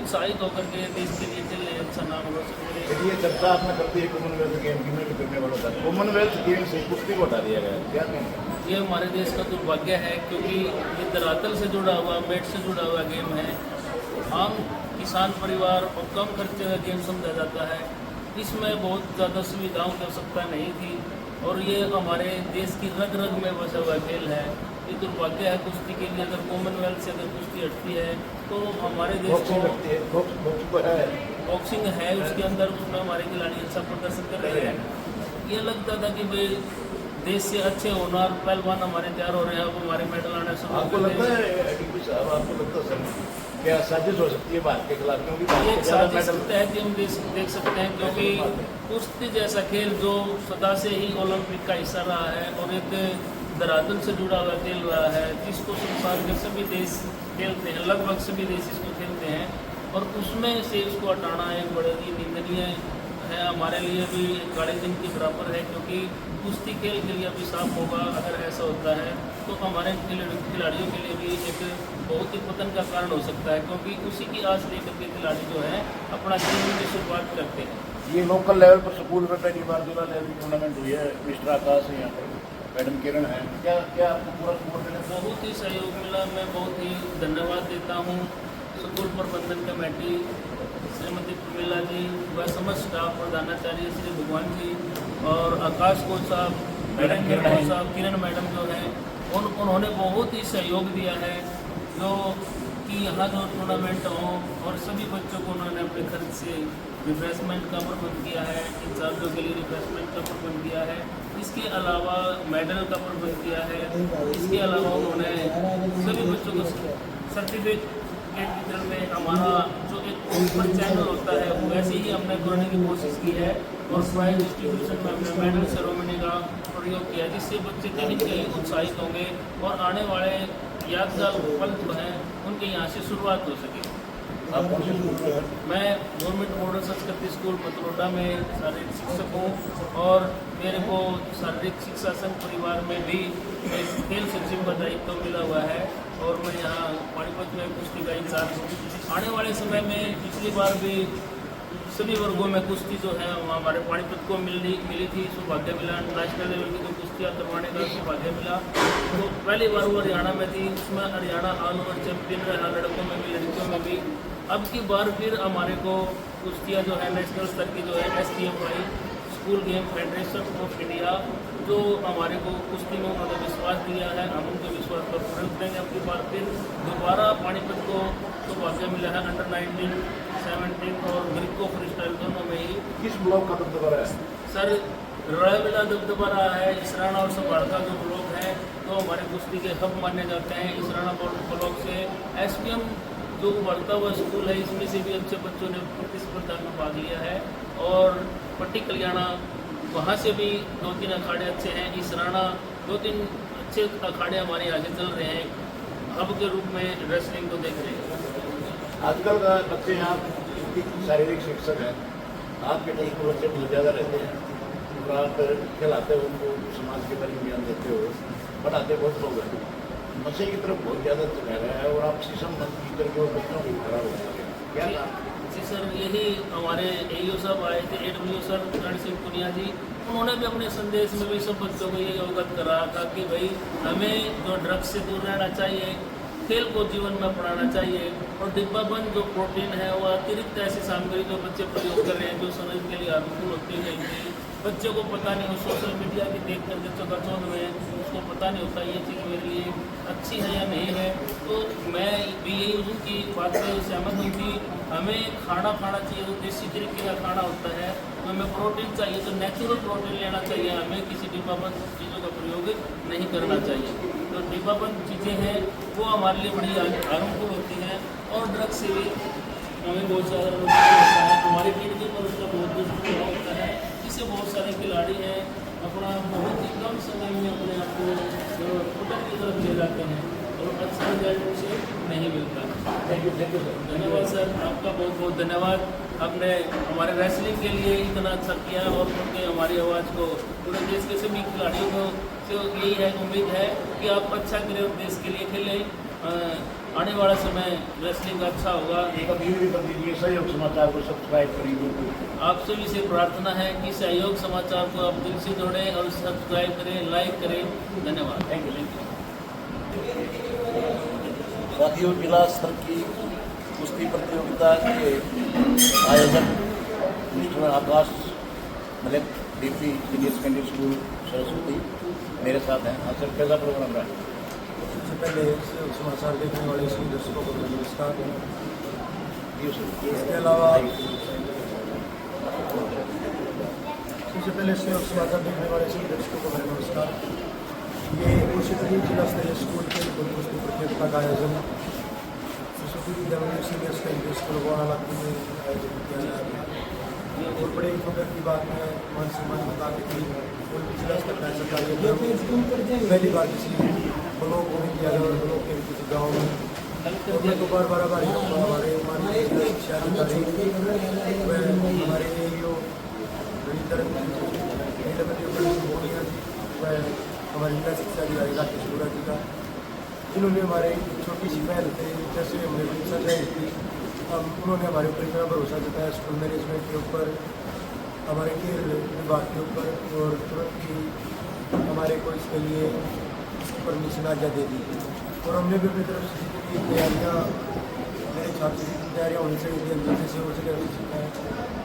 [SPEAKER 2] उत्साहित होकर के देश के लिए खेलने अच्छा नाम रोशन करें।
[SPEAKER 1] ये चर्चा आपने करती है कॉमनवेल्थ गेम की, मैं करने वाला था। कॉमनवेल्थ गेम से कुश्ती को हटा दिया गया, क्या कहेंगे?
[SPEAKER 2] ये हमारे देश का दुर्भाग्य है क्योंकि ये धरातल से जुड़ा हुआ, मैट से जुड़ा हुआ गेम है। आम किसान परिवार और कम खर्चे का गेम समझा जाता है। इसमें बहुत ज़्यादा सुविधाओं की आवश्यकता नहीं थी और ये हमारे देश की रग रग में बसा हुआ खेल है। ये दुर्भाग्य है कुश्ती के लिए। अगर कॉमनवेल्थ से अगर कुश्ती हटती है तो हमारे देश को बॉक्सिंग है उसके अंदर, उसमें हमारे खिलाड़ी अच्छा प्रदर्शन कर रहे हैं। ये लगता था कि भाई देश से अच्छे होनहार पहलवान हमारे तैयार हो रहे हैं, अब हमारे मेडल आना शुरू हो
[SPEAKER 1] आपको
[SPEAKER 2] गए
[SPEAKER 1] लगता
[SPEAKER 2] हैं।
[SPEAKER 1] है डीपी साहब, आपको लगता है सर क्या साजिश हो सकती है भारत के खिलाफ? क्योंकि
[SPEAKER 2] ये
[SPEAKER 1] भारत
[SPEAKER 2] एक
[SPEAKER 1] के ज़्यादा
[SPEAKER 2] साजिश
[SPEAKER 1] मेडल
[SPEAKER 2] के तहत ही हम देख सकते हैं क्योंकि कुश्ती जैसा खेल जो सदा से ही ओलंपिक का हिस्सा रहा है और एक धरातल से जुड़ा हुआ खेल रहा है जिसको संसार के सभी देश खेलते हैं, लगभग सभी देश इसको खेलते हैं और उसमें से इसको हटाना एक बड़े ही निंदनीय है। हमारे लिए भी काले दिन के बराबर है क्योंकि कुश्ती खेल के लिए अभिशाप होगा अगर ऐसा होता है तो हमारे खिलाड़ियों के लिए भी एक बहुत ही पतन का कारण हो सकता है क्योंकि उसी की आस लेकर के खिलाड़ी जो है अपना खेल की शुरुआत करते हैं।
[SPEAKER 1] ये लोकल लेवल पर स्कूल में पहली बार जिला लेवल की टूर्नामेंट हुई है। मिस्टर आकाश यहाँ पर मैडम किरण है, क्या आपको पूरा सपोर्ट मिला?
[SPEAKER 2] बहुत ही सहयोग मिला। मैं बहुत ही धन्यवाद देता हूँ स्कूल प्रबंधन कमेटी श्रीमती प्रमिला जी व समस्त स्टाफ प्रधानाचार्य श्री भगवान जी और आकाश कोच साहब, मैडम किरण साहब, किरण मैडम जो हैं उन्होंने बहुत ही सहयोग दिया है जो कि यहाँ जो टूर्नामेंट हो और सभी बच्चों को उन्होंने अपने खर्च से रिफ्रेशमेंट का प्रबंध किया है, इंचार्जों के लिए रिफ्रेशमेंट का प्रबंध किया है, इसके अलावा मेडल का प्रबंध किया है, इसके अलावा उन्होंने सभी बच्चों को सर्टिफिकेट वितरण में हमारा जो एक ओपन चैनल होता है वैसे ही हमने करने की कोशिश की है और प्राइज डिस्ट्रीब्यूशन में हमने मेडल सेरेमनी का प्रयोग किया जिससे बच्चे कहीं न कहीं उत्साहित होंगे और आने वाले यादगार पल जो हैं उनके यहाँ से शुरुआत हो सके।
[SPEAKER 1] आप कौन से स्कूल में हैं?
[SPEAKER 2] मैं गवर्नमेंट मॉडल संस्कृति स्कूल मतरोडा में शारीरिक शिक्षक हूँ और मेरे को शारीरिक शिक्षा संघ परिवार में भी एक खेल सचिव का दायित्व मिला हुआ है और मैं यहाँ पानीपत में कुश्ती का इंचार्ज हूँ। आने वाले समय में पिछली बार भी सभी वर्गों में कुश्ती जो है हमारे पानीपत को मिली थी, सौभाग्य मिला। नेशनल लेवल की जो कुश्तियाँ करवाने का सौभाग्य मिला तो पहली बार वो हरियाणा में थी, उसमें हरियाणा ऑल ओवर चैंपियन रहा, लड़कों में भी लड़कियों में भी। अब की बार फिर हमारे को कुश्तियाँ जो है नेशनल स्तर की जो है STFI school game federation of India जो हमारे को कुश्ती में उन्होंने विश्वास दिया है, हम उनके विश्वास पर पूर्ण करेंगे। अब की बार फिर दोबारा पानीपत को सौभाग्य मिला है अंडर 19, 17 और ग्रीको फ्री स्टाइल दोनों में ही।
[SPEAKER 1] किस ब्लॉक का दबदबा रहा है?
[SPEAKER 2] सर रायमिला दबदबा रहा है। इसराना और संभाड़का जो ब्लॉक है तो हमारे कुश्ती के हब माने जाते हैं। इसराना ब्लॉक से SPM जो बढ़ता हुआ स्कूल है इसमें से भी अच्छे बच्चों ने प्रतिस्पर्धा में भाग लिया है और पट्टी कल्याणा वहाँ से भी 2-3 अखाड़े अच्छे हैं। इसराना 2-3 अच्छे अखाड़े हमारे यहाँ से चल रहे हैं, हब के रूप में रेसलिंग को देख रहे हैं।
[SPEAKER 1] आजकल का बच्चे यहाँ शारीरिक शिक्षक हैं, आपके कई बच्चे बहुत ज़्यादा रहते हैं और आप खिलाते हो उनको, समाज के बारे में ज्ञान देते हो, पढ़ाते बहुत लोग हैं। नशे की तरफ बहुत ज़्यादा चला रहा है और आप शीशम की तरफ और बच्चों की खराब हो रहा है, क्या नाम?
[SPEAKER 2] जी सर, यही हमारे AEO साहब आए थे, AW सर करण सिंह पुनिया जी, उन्होंने भी अपने संदेश में भी सब बच्चों को ये अवगत करा था कि भाई हमें जो ड्रग्स से दूर रहना चाहिए, खेल को जीवन में अपनाना चाहिए। और डिब्बाबंद जो प्रोटीन है वो अतिरिक्त ऐसी सामग्री जो बच्चे प्रयोग कर रहे हैं जो शरीर के लिए अनुकूल होती है, बच्चों को पता नहीं हो, सोशल मीडिया की देख कर बच्चों का चौंध में उसको पता नहीं होता ये चीज़ मेरे लिए अच्छी है या नहीं है। तो मैं भी यही उनकी बात से सहमत हूँ कि हमें खाना चाहिए जो देसी तरीके का खाना होता है, तो हमें प्रोटीन चाहिए तो नेचुरल प्रोटीन लेना चाहिए, हमें किसी डिब्बाबंद चीज़ों का प्रयोग नहीं करना चाहिए। तो डिब्बाबंद चीज़ें हैं वो हमारे लिए बड़ी हार्मफुल होती हैं और ड्रग्स से भी हमें बहुत ज़्यादा नुकसान होता है, हमारी किडनी पर उसका बहुत दुष्प्रभाव होता है। इससे बहुत सारे खिलाड़ी हैं अपना बहुत ही कम समय में अपने आप को होटल की तरफ ले जाते हैं और अच्छा रिजल्ट उसे नहीं मिलता।
[SPEAKER 1] Thank you sir.
[SPEAKER 2] धन्यवाद सर, आपका बहुत बहुत धन्यवाद। आपने हमारे रेसलिंग के लिए इतना अच्छा किया और उनके हमारी आवाज़ को पूरे देश के सभी खिलाड़ियों को तो यही है उम्मीद है कि आप अच्छा करें और देश के लिए खेलें। आने वाला समय रेसलिंग अच्छा होगा।
[SPEAKER 1] एक अपील भी कर दीजिए, सहयोग समाचार को सब्सक्राइब करिए।
[SPEAKER 2] आप सभी से प्रार्थना है कि सहयोग समाचार को आप दिल से जोड़ें और सब्सक्राइब करें, लाइक करें। धन्यवाद।
[SPEAKER 1] Thank you. साथियों, जिला स्तर की कुश्ती प्रतियोगिता के आयोजक Mister Akash Malik DP senior secondary school Saraswati मेरे साथ हैं। हाँ सर, कैसा प्रोग्राम रहा?
[SPEAKER 3] सबसे पहले सहयोग समाचार देखने वाले सभी दर्शकों को नमस्कार।
[SPEAKER 1] जी सर।
[SPEAKER 3] इसके अलावा सबसे पहले सहयोग समाचार देखने वाले सभी दर्शकों को मेरा नमस्कार। ये कुशीनगर जिला स्तरीय स्कूल के कुश्ती प्रतियोगिता का आयोजन सरस्वती विद्यालय सीनियर सेकेंडरी स्कूल वाराणसी में आयोजित किया जा रहा है। और बड़े फख्र की बात है, मान सम्मान बता के कि जिला स्तर का सरकारी पहली बार किसी ब्लॉक को नहीं किया गया और ब्लॉक के किसी गाँव में मैं तो बार हमारे माननीय जिला शिक्षा अधिकारी हमारे AEO हमारे जिला शिक्षा अधिकारी राकेश गोरा जी का, जिन्होंने हमारे छोटी सी पहल थे जैसे हमने परीक्षा तय की, उन्होंने हमारे ऊपर इतना भरोसा जताया स्कूल मैनेजमेंट के ऊपर, हमारे खेल विभाग के ऊपर, और तुरंत ही हमारे को इसके लिए परमिशन आज्ञा दे दी। और हमने भी अपनी तरफ से जितनी तैयारियाँ मेरे छात्र की तैयारियाँ होनी चाहिए थी, हम जैसे हो सके सीखा है,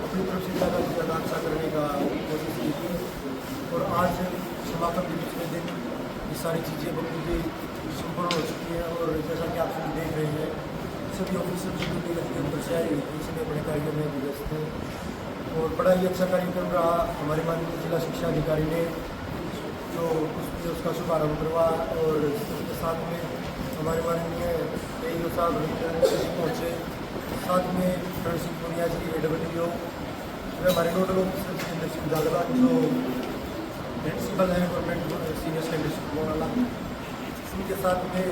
[SPEAKER 3] अपनी तरफ से ज़्यादा से ज़्यादा अच्छा करने का कोशिश की थी। और आज समापन दिवस के दिन ये सारी चीज़ें बखूबी संपूर्ण हो चुकी हैं और जैसा कि आप सभी देख रहे हैं सभी ऑफिसर की ड्यूटी के ऊपर से आई हुई थी, इसलिए बड़े कार्यक्रम में व्यस्त थे और बड़ा ही अच्छा कार्यक्रम रहा। हमारे माननीय जिला शिक्षा अधिकारी ने जो उसका शुभारम्भ करवा और उसके साथ में हमारे माननीय AEO साहब पहुँचे, साथ में रण सिंह पुनिया जी AWO, हमारे नोडल ऑफिसर जितेंद्र सिंह जागला जो प्रिंसिपल हैं गवर्नमेंट सीनियर सेकेंडरी स्कूल वाला, उनके साथ में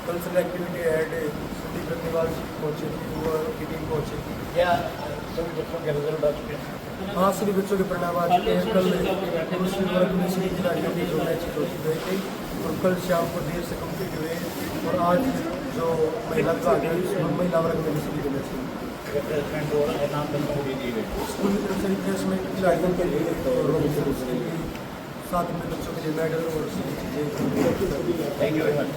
[SPEAKER 3] कल्चरल एक्टिविटी हेड संदीप रत्नेवाल जी पहुँचे थे, वो की टीम पहुँची थी।
[SPEAKER 1] क्या सभी बच्चों के रिजल्ट आ चुके हैं?
[SPEAKER 3] हाँ, सभी बच्चों के परिणाम आ चुके हैं। कल पुरुष वर्ग में सभी जिला के जो मैचेज हो चुके थे और कल शाम को देर से कम्प्लीट हुए और आज जो महिला विभाग है उसमें महिला वर्ग में सभी के मैच
[SPEAKER 1] रिफ्रेशमेंट हो रहा है, नाम दर्शन भी दिए गए।
[SPEAKER 3] स्कूल की तरफ से रिफ्रेशमेंट खिलाड़ियों के लिए और उसके लिए साथ में बच्चों के लिए मेडल और सभी चीज़ें।
[SPEAKER 1] Thank you very much.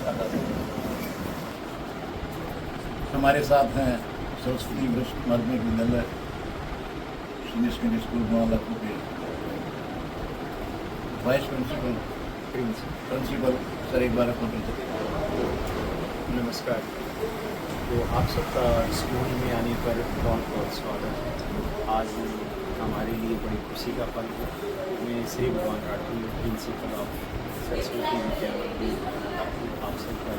[SPEAKER 1] हमारे साथ हैं सरस्वती वरिष्ठ माध्यमिक विद्यालय सीनियर सेकेंडरी स्कूल मोहल्लापुर के वाइस प्रिंसिपल सर, एक बार अपना परिचय।
[SPEAKER 4] नमस्कार। तो आप सबका स्कूल में आने पर बहुत बहुत स्वागत है। आज हमारे लिए बड़ी खुशी का पल है। मैं श्री भगवान राठी प्रिंसिपल ऑफ सरस्वती विद्यालय आप सबका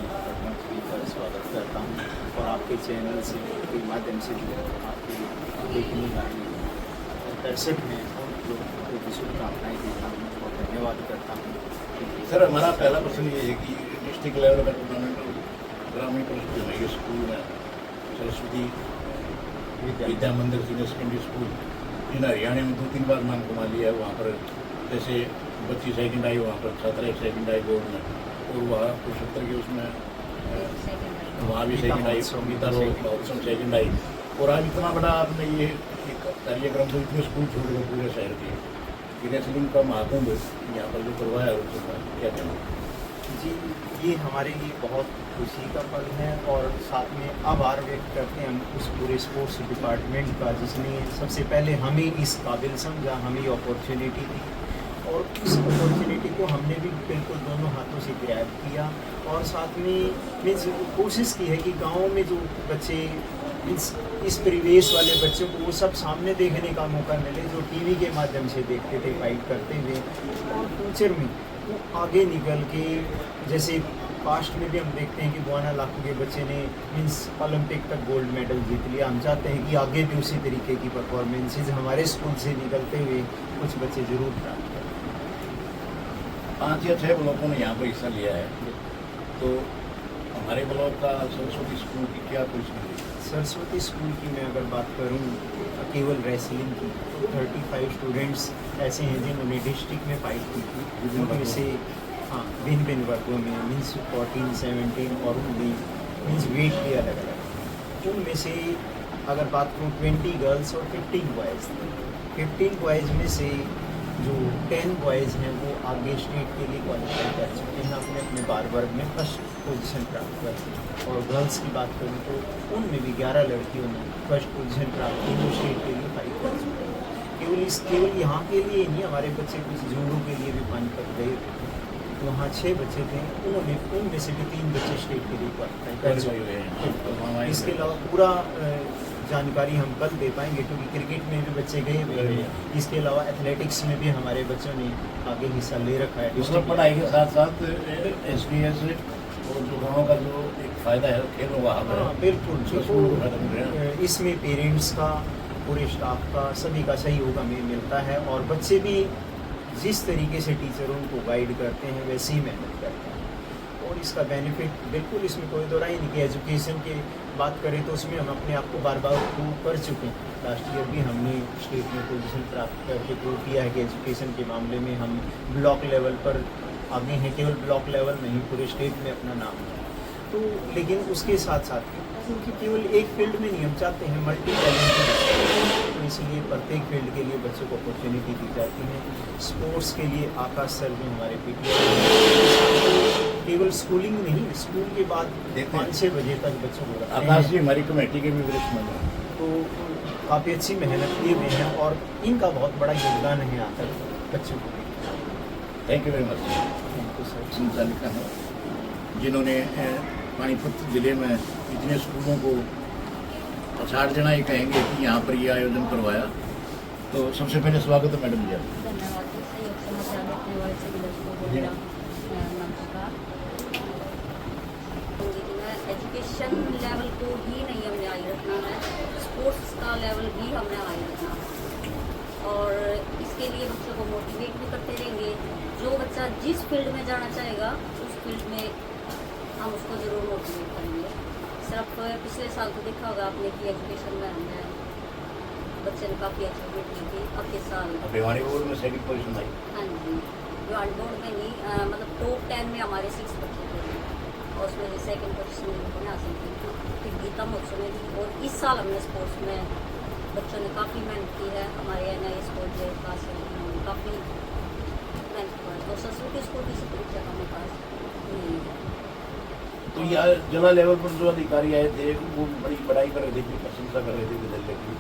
[SPEAKER 4] पर स्वागत करता हूँ और आपके चैनल से के माध्यम से जो आपके देखने वाले दर्शक हैं उन लोगों को शुभकामनाएँ देता हूँ और धन्यवाद करता हूँ।
[SPEAKER 1] सर, हमारा पहला प्रश्न ये है कि डिस्ट्रिक्ट लेवल का टूर्नामेंट ग्रामीण परिषद में ये स्कूल में Saraswati Vidya Mandir senior secondary school इन हरियाणा में 2-3 बार नाम कमा लिया है। वहाँ पर जैसे बच्ची सेकंड आई, वहाँ पर छात्रा सेकंड आई बोर्ड में, और वहाँ कुरुक्षेत्र के उसमें वहाँ भी सेकंड आई, गीता महोत्सव सेकंड आई। और आज इतना बड़ा आपने ये एक कार्यक्रम तो इतने स्कूल छोड़ गए पूरे शहर के, रेसलिंग का महाकुंभ यहाँ पर जो करवाया है उसका क्या कहना?
[SPEAKER 4] जी, ये हमारे लिए बहुत खुशी का पल है और साथ में आभार व्यक्त करते हैं हम उस पूरे स्पोर्ट्स डिपार्टमेंट का जिसने सबसे पहले हमें इस काबिल समझा, हमें अपॉर्चुनिटी दी और इस अपॉर्चुनिटी को हमने भी बिल्कुल दोनों हाथों से ग्रैब किया और साथ में मीन्स कोशिश की है कि गाँव में जो बच्चे इस परिवेश वाले बच्चों को वो सब सामने देखने का मौका मिले जो टीवी के माध्यम से देखते थे फाइट करते हुए और फ्यूचर में वो आगे निकल के जैसे पास्ट में भी हम देखते हैं कि बुआना लाखों के बच्चे ने मीन्स ओलंपिक तक गोल्ड मेडल जीत लिया। हम चाहते हैं कि आगे भी उसी तरीके की परफॉर्मेंसेज हमारे स्कूल से निकलते हुए कुछ बच्चे ज़रूर प्राप्त करें।
[SPEAKER 1] 5 या 6 ब्लॉकों ने यहाँ पर हिस्सा लिया है, तो हमारे ब्लॉक का सरस्वती स्कूल की क्या पोजीशन है?
[SPEAKER 4] सरस्वती स्कूल की मैं अगर बात करूं केवल रेसलिंग की तो 35 स्टूडेंट्स ऐसे हैं जिन्होंने डिस्ट्रिक्ट में फाइट की थी, उनमें से हाँ भिन्न वर्गों में मीन्स 14, 17 और उनमें मीन्स वेट भी अलग अलग। उनमें से अगर बात करूँ 20 गर्ल्स और 15 बॉयज़ थे। 15 बॉयज़ में से जो 10 बॉयज़ हैं वो आगे स्टेट के लिए क्वालिफाई कर चुके हैं, अपने अपने बार वर्ग में फर्स्ट पोजीशन प्राप्त कर चुके। और गर्ल्स की बात करूँ तो उनमें भी 11 लड़कियों ने फर्स्ट पोजीशन प्राप्त की जो स्टेट के लिए फाइट कर चुके हैं। केवल यहाँ के लिए ही नहीं, हमारे बच्चे कुछ जूडो के लिए भी पानीपत गए थे, तो वहाँ 6 बच्चे थे, उन्होंने उनमें से भी 3 बच्चे स्टेट के लिए क्वालिफाई कर चुके हैं। इसके अलावा पूरा जानकारी हम कल दे पाएंगे क्योंकि क्रिकेट में भी बच्चे गए हुए हैं। इसके अलावा एथलेटिक्स में भी हमारे बच्चों ने आगे हिस्सा ले रखा है।
[SPEAKER 1] मतलब पढ़ाई के साथ साथ SBS और जो गाँव का जो एक फ़ायदा है खेल वहाँ पर
[SPEAKER 4] हाँ बिल्कुल,
[SPEAKER 1] स्कूल को ख़त्म किया।
[SPEAKER 4] इसमें पेरेंट्स का, पूरे स्टाफ का, सभी का सहयोग हमें मिलता है और बच्चे भी जिस तरीके से टीचर उनको गाइड करते हैं वैसे ही मेहनत करते हैं और इसका बेनिफिट बिल्कुल, इसमें कोई दो राय नहीं कि एजुकेशन की बात करें तो उसमें हम अपने आप को बार प्रूव कर चुके हैं। लास्ट ईयर भी हमने स्टेट में पोजीशन प्राप्त करके प्रूव किया है कि एजुकेशन के मामले में हम ब्लॉक लेवल पर आगे हैं, केवल ब्लॉक लेवल नहीं पूरे स्टेट में अपना नाम है। तो लेकिन उसके साथ साथ क्योंकि केवल एक फील्ड में नहीं, हम चाहते हैं मल्टी टैलेंटेड, तो इसलिए प्रत्येक फील्ड के लिए बच्चों को अपॉर्चुनिटी दी जाती है। स्पोर्ट्स के लिए आकाश सर जो हमारे PTA केवल स्कूलिंग नहीं, स्कूल के बाद 5-6 बजे तक बच्चों को रखते
[SPEAKER 1] आकाश
[SPEAKER 4] हैं,
[SPEAKER 1] जी हमारी कमेटी के भी वरिष्ठ मेंबर हैं।
[SPEAKER 4] तो काफ़ी अच्छी मेहनत किए हुए हैं और इनका बहुत बड़ा योगदान है यहाँ तक बच्चों को।
[SPEAKER 1] Thank you very much.
[SPEAKER 4] Thank you sir.
[SPEAKER 1] संचालिका है जिन्होंने पानीपत जिले में इतने स्कूलों को पछाड़ देना ही कहेंगे कि यहाँ पर ये आयोजन करवाया, तो सबसे पहले स्वागत है मैडम जी।
[SPEAKER 5] धन्यवाद जी। सहयोग समाचार देखने वाले सभी दर्शकों को मेरा नमस्कार। एजुकेशन लेवल को ही नहीं हमने हाई रखना है, स्पोर्ट्स का लेवल भी हमने हाई रखना है और इसके लिए बच्चों को मोटिवेट भी करते रहेंगे। जो बच्चा जिस फील्ड में जाना चाहेगा उस फील्ड में हम उसको ज़रूर मोटिवेट करेंगे। सिर्फ पिछले साल तो देखा होगा आपने कि एजुकेशन में हमने बच्चे ने काफ़ी अचीवमेंट की थी। अब इस साल
[SPEAKER 1] भिवानी बोर्ड में सेकंड पोजीशन आई।
[SPEAKER 5] हाँ जी, भिवानी बोर्ड में ही मतलब टॉप 10 में हमारे 6 बच्चे थे और उसमें से सेकंड पोजीशन उन्होंने हासिल की थी। फिर गीता महोत्सव में भी और इस साल हमने स्पोर्ट्स में बच्चों ने काफ़ी मेहनत की है। हमारे NIS स्पोर्ट के पास काफ़ी मेहनत की है और सरस्वती स्कूल की परीक्षा हमारे पास नहीं है।
[SPEAKER 1] तो यहाँ जिला लेवल पर जो अधिकारी आए थे वो बड़ी बड़ाई कर रहे थे, अपनी प्रशंसा कर रहे थे विद्यालय की।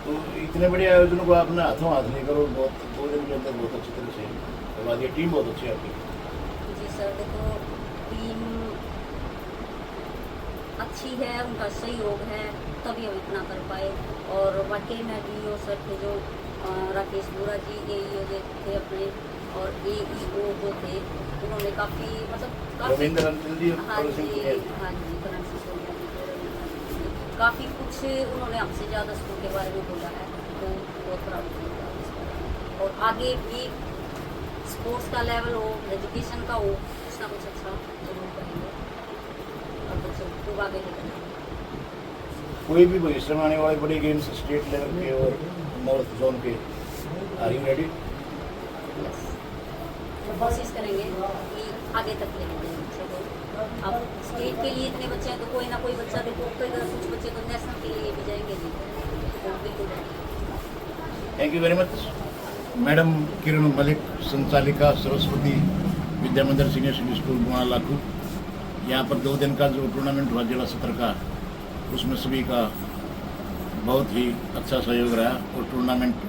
[SPEAKER 1] तो इतने बड़े आयोजनों को आपने हाथों हाथ लेकर और बहुत 2 दिन के अंदर बहुत अच्छी तरह से करवा दिया। टीम बहुत अच्छी है आपकी।
[SPEAKER 5] जी सर, देखो टीम अच्छी है, उनका सहयोग है तभी हम इतना कर पाए। और वाकई में DO सर थे जो राकेश बुरा जी AEO थे अपने और AEO जो थे उन्होंने काफ़ी मतलब
[SPEAKER 1] रविंद्र रंजन जी
[SPEAKER 5] हाँ जी करण सिंह सोनिया जी काफ़ी कुछ उन्होंने हमसे ज़्यादा स्कूल के बारे में बोला है, तो बहुत प्राउड फील हुआ इस पर। और आगे भी स्पोर्ट्स का लेवल हो, एजुकेशन का हो, कुछ ना कुछ अच्छा जरूर करेंगे और बच्चों को आगे लेकर जाएंगे।
[SPEAKER 1] कोई भी भविष्य में आने वाले बड़े गेम्स स्टेट लेवल के और नॉर्थ जोन के, आर यू रेडी?
[SPEAKER 5] कोशिश करेंगे कि आगे तक लेके जाएं बच्चों को। अब स्टेट के लिए इतने बच्चे हैं तो कोई ना कोई बच्चा देखो, कुछ बच्चे तो नेशनल के लिए भी जाएंगे जी, तो बिल्कुल।
[SPEAKER 1] Thank you very much madam Kiran Malik, संचालिका Saraswati Vidya Mandir senior secondary school Buana Lakhu. यहाँ पर 2 दिन का जो टूर्नामेंट हुआ जिला सत्र का, उसमें सभी का बहुत ही अच्छा सहयोग रहा और टूर्नामेंट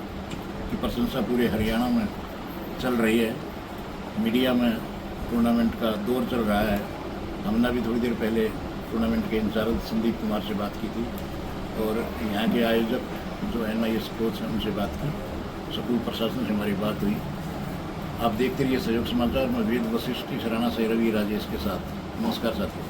[SPEAKER 1] की प्रशंसा पूरे हरियाणा में चल रही है। मीडिया में टूर्नामेंट का दौर चल रहा है। हमने भी थोड़ी देर पहले टूर्नामेंट के इंचार्ज संदीप कुमार से बात की थी और यहाँ के आयोजक जो NIS कोच हैं उनसे बात की। स्कूल प्रशासन से हमारी बात हुई। आप देखते रहिए सहयोग समाचार में वेद वशिष्ठ, राणा से रवि राजेश के साथ। नमस्कार साथियों।